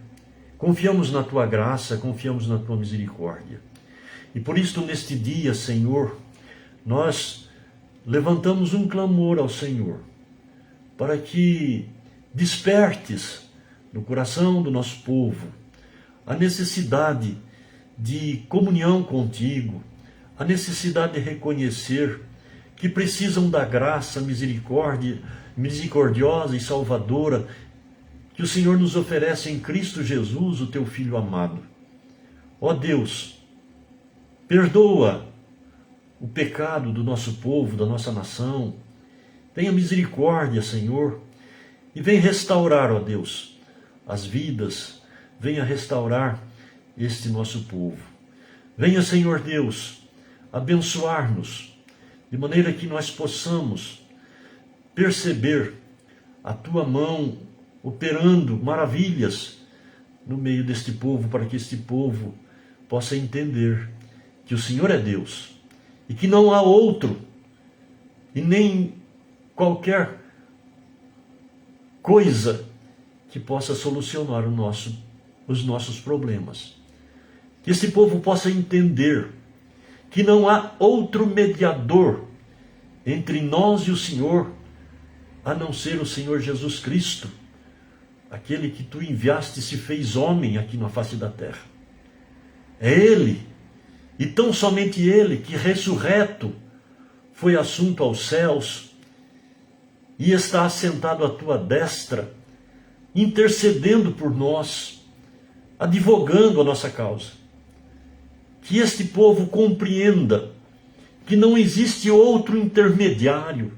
confiamos na Tua graça, confiamos na Tua misericórdia. E por isso, neste dia, Senhor, nós levantamos um clamor ao Senhor, para que despertes no coração do nosso povo a necessidade de comunhão contigo, a necessidade de reconhecer que precisam da graça misericordiosa e salvadora que o Senhor nos oferece em Cristo Jesus, o Teu Filho amado. Ó Deus, perdoa o pecado do nosso povo, da nossa nação. Tenha misericórdia, Senhor, e vem restaurar, ó Deus, as vidas, venha restaurar este nosso povo. Venha, Senhor Deus, abençoar-nos, de maneira que nós possamos perceber a Tua mão operando maravilhas no meio deste povo, para que este povo possa entender que o Senhor é Deus e que não há outro e nem qualquer coisa que possa solucionar os nossos problemas. Que este povo possa entender que não há outro mediador entre nós e o Senhor, a não ser o Senhor Jesus Cristo, aquele que Tu enviaste e se fez homem aqui na face da terra. É Ele, e tão somente Ele, que ressurreto foi assunto aos céus e está assentado à Tua destra, intercedendo por nós, advogando a nossa causa. Que este povo compreenda que não existe outro intermediário,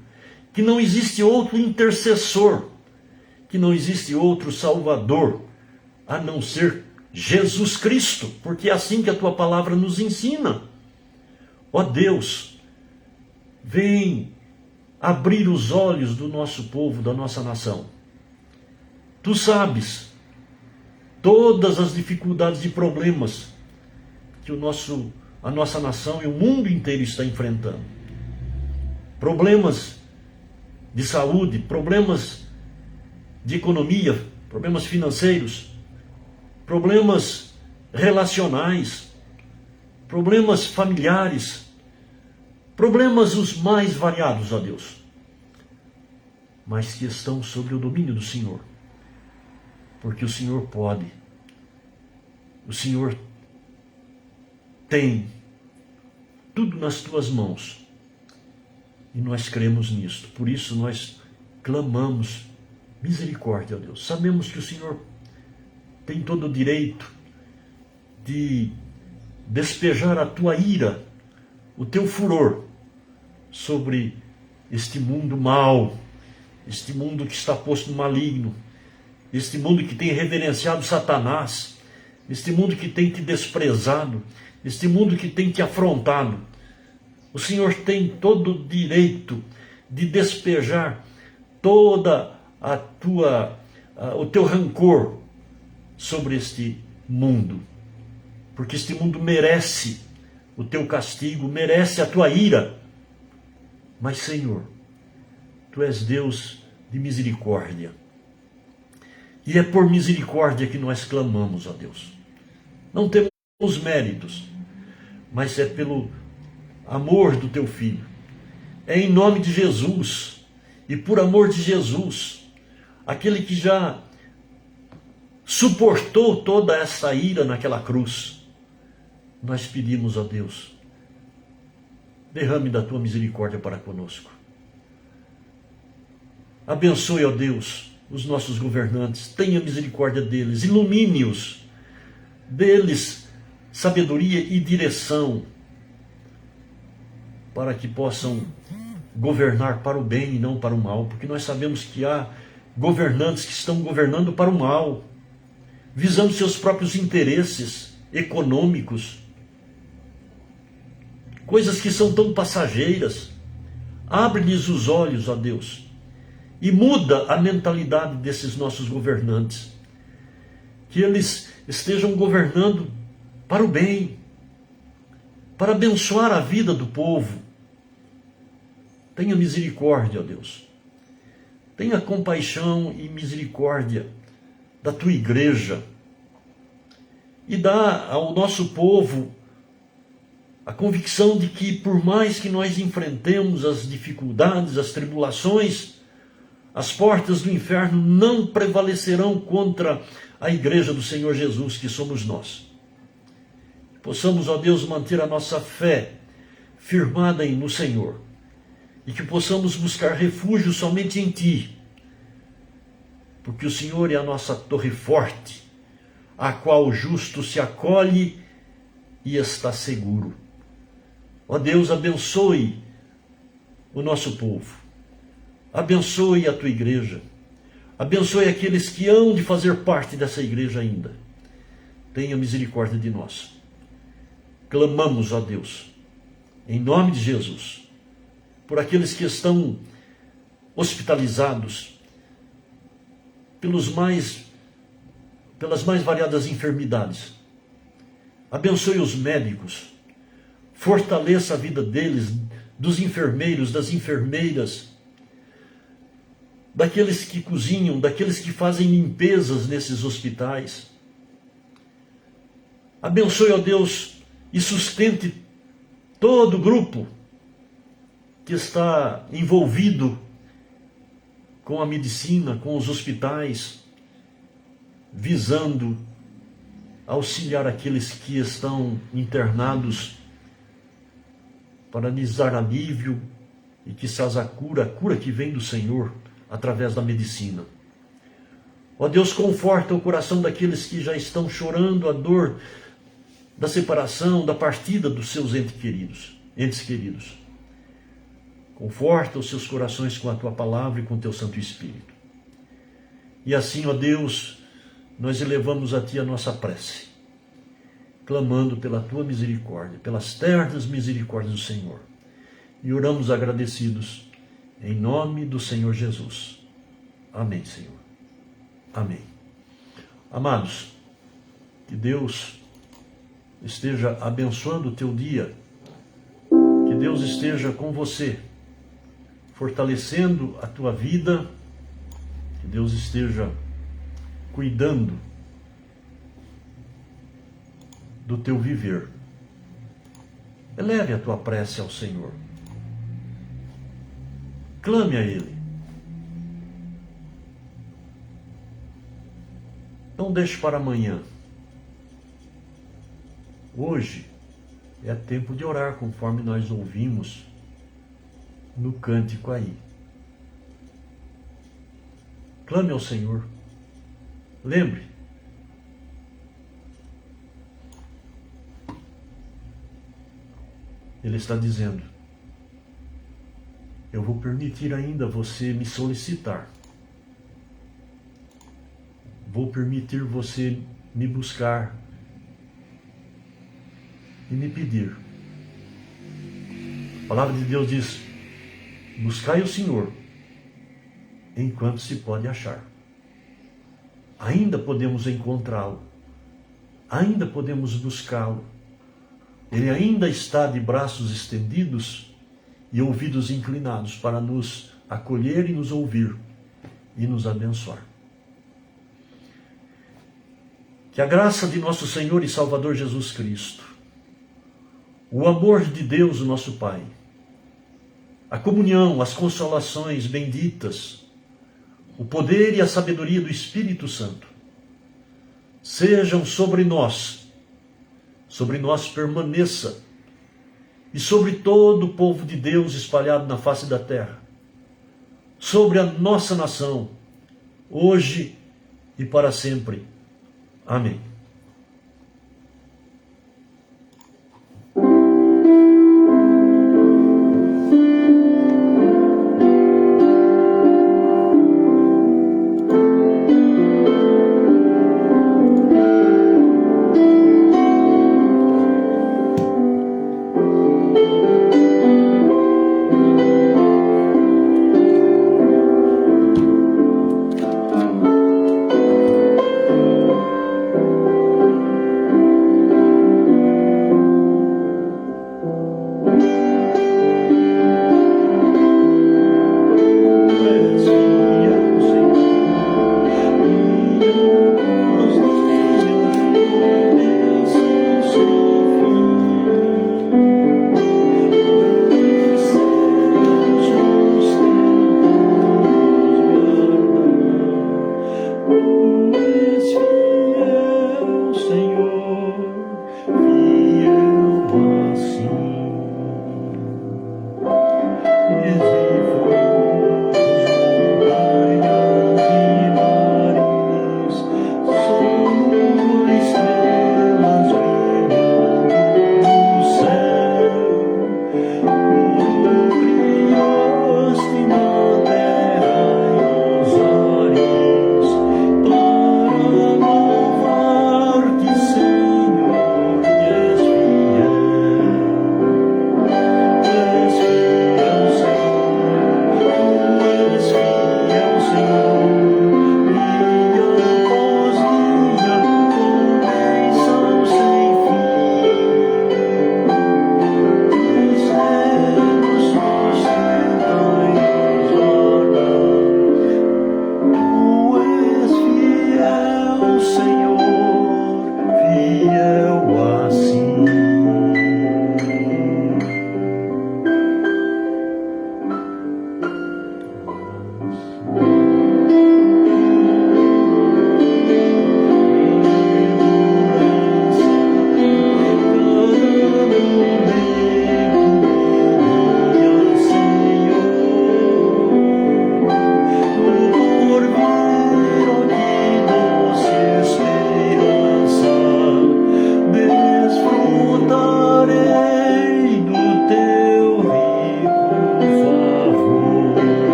que não existe outro intercessor, que não existe outro Salvador, a não ser Jesus Cristo, porque é assim que a Tua palavra nos ensina. Ó Deus, vem abrir os olhos do nosso povo, da nossa nação. Tu sabes todas as dificuldades e problemas que a nossa nação e o mundo inteiro está enfrentando. Problemas de saúde, problemas de economia, problemas financeiros, problemas relacionais, problemas familiares, problemas os mais variados, ó Deus, mas que estão sob o domínio do Senhor, porque o Senhor pode, o Senhor tem tudo nas tuas mãos, e nós cremos nisto. Por isso nós clamamos misericórdia, ó Deus. Sabemos que o Senhor tem todo o direito de despejar a tua ira, o teu furor sobre este mundo mau, este mundo que está posto no maligno, este mundo que tem reverenciado Satanás, este mundo que tem te desprezado, este mundo que tem te afrontado. O Senhor tem todo o direito de despejar toda o teu rancor sobre este mundo, porque este mundo merece o teu castigo, merece a tua ira. Mas, Senhor, tu és Deus de misericórdia, e é por misericórdia que nós clamamos, ó Deus. Não temos méritos, mas é pelo amor do teu Filho. É em nome de Jesus, e por amor de Jesus, aquele que já suportou toda essa ira naquela cruz, nós pedimos a Deus, derrame da tua misericórdia para conosco. Abençoe, ó Deus, os nossos governantes, tenha misericórdia deles, ilumine-os, dê-lhes sabedoria e direção, para que possam governar para o bem e não para o mal, porque nós sabemos que há governantes que estão governando para o mal, visando seus próprios interesses econômicos, coisas que são tão passageiras. Abre-lhes os olhos, ó Deus, e muda a mentalidade desses nossos governantes, que eles estejam governando para o bem, para abençoar a vida do povo. Tenha misericórdia, ó Deus. Tenha compaixão e misericórdia da tua igreja, e dá ao nosso povo a convicção de que, por mais que nós enfrentemos as dificuldades, as tribulações, as portas do inferno não prevalecerão contra a igreja do Senhor Jesus, que somos nós. Possamos, ó Deus, manter a nossa fé firmada no Senhor, e que possamos buscar refúgio somente em Ti, porque o Senhor é a nossa torre forte, a qual o justo se acolhe e está seguro. Ó Deus, abençoe o nosso povo, abençoe a Tua igreja, abençoe aqueles que hão de fazer parte dessa igreja ainda. Tenha misericórdia de nós. Clamamos, ó Deus, em nome de Jesus, por aqueles que estão hospitalizados pelas mais variadas enfermidades. Abençoe os médicos, fortaleça a vida deles, dos enfermeiros, das enfermeiras, daqueles que cozinham, daqueles que fazem limpezas nesses hospitais. Abençoe, ó Deus, e sustente todo o grupo que está envolvido com a medicina, com os hospitais, visando auxiliar aqueles que estão internados, para lhes dar alívio e quizás a cura que vem do Senhor através da medicina. Ó Deus, conforta o coração daqueles que já estão chorando a dor da separação, da partida dos seus entes queridos. Conforta os seus corações com a Tua palavra e com o Teu Santo Espírito. E assim, ó Deus, nós elevamos a Ti a nossa prece, clamando pela Tua misericórdia, pelas ternas misericórdias do Senhor. E oramos agradecidos, Em nome do Senhor Jesus. Amém, Senhor. Amém. Amados, que Deus esteja abençoando o teu dia. Que Deus esteja com você, fortalecendo a tua vida. Que Deus esteja cuidando do teu viver. Eleve a tua prece ao Senhor. Clame a Ele. Não deixe para amanhã. Hoje é tempo de orar, conforme nós ouvimos no cântico aí. Clame ao Senhor. Lembre, Ele está dizendo: eu vou permitir ainda você me solicitar. Vou permitir você me buscar e me pedir. A palavra de Deus diz: buscai o Senhor enquanto se pode achar. Ainda podemos encontrá-lo. Ainda podemos buscá-lo. Ele ainda está de braços estendidos e ouvidos inclinados para nos acolher e nos ouvir e nos abençoar. Que a graça de nosso Senhor e Salvador Jesus Cristo, o amor de Deus, o nosso Pai, a comunhão, as consolações benditas, o poder e a sabedoria do Espírito Santo sejam sobre nós permaneça, e sobre todo o povo de Deus espalhado na face da terra, sobre a nossa nação, hoje e para sempre. Amém.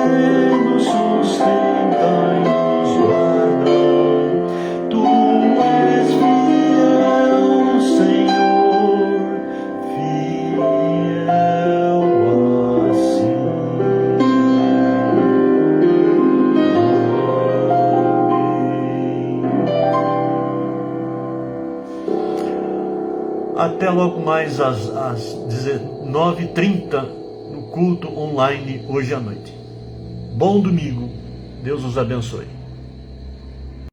nos sustenta e nos guarda. Tu és fiel, Senhor, fiel assim. Até logo mais às 19h30 no culto online hoje à noite. Bom domingo, Deus os abençoe.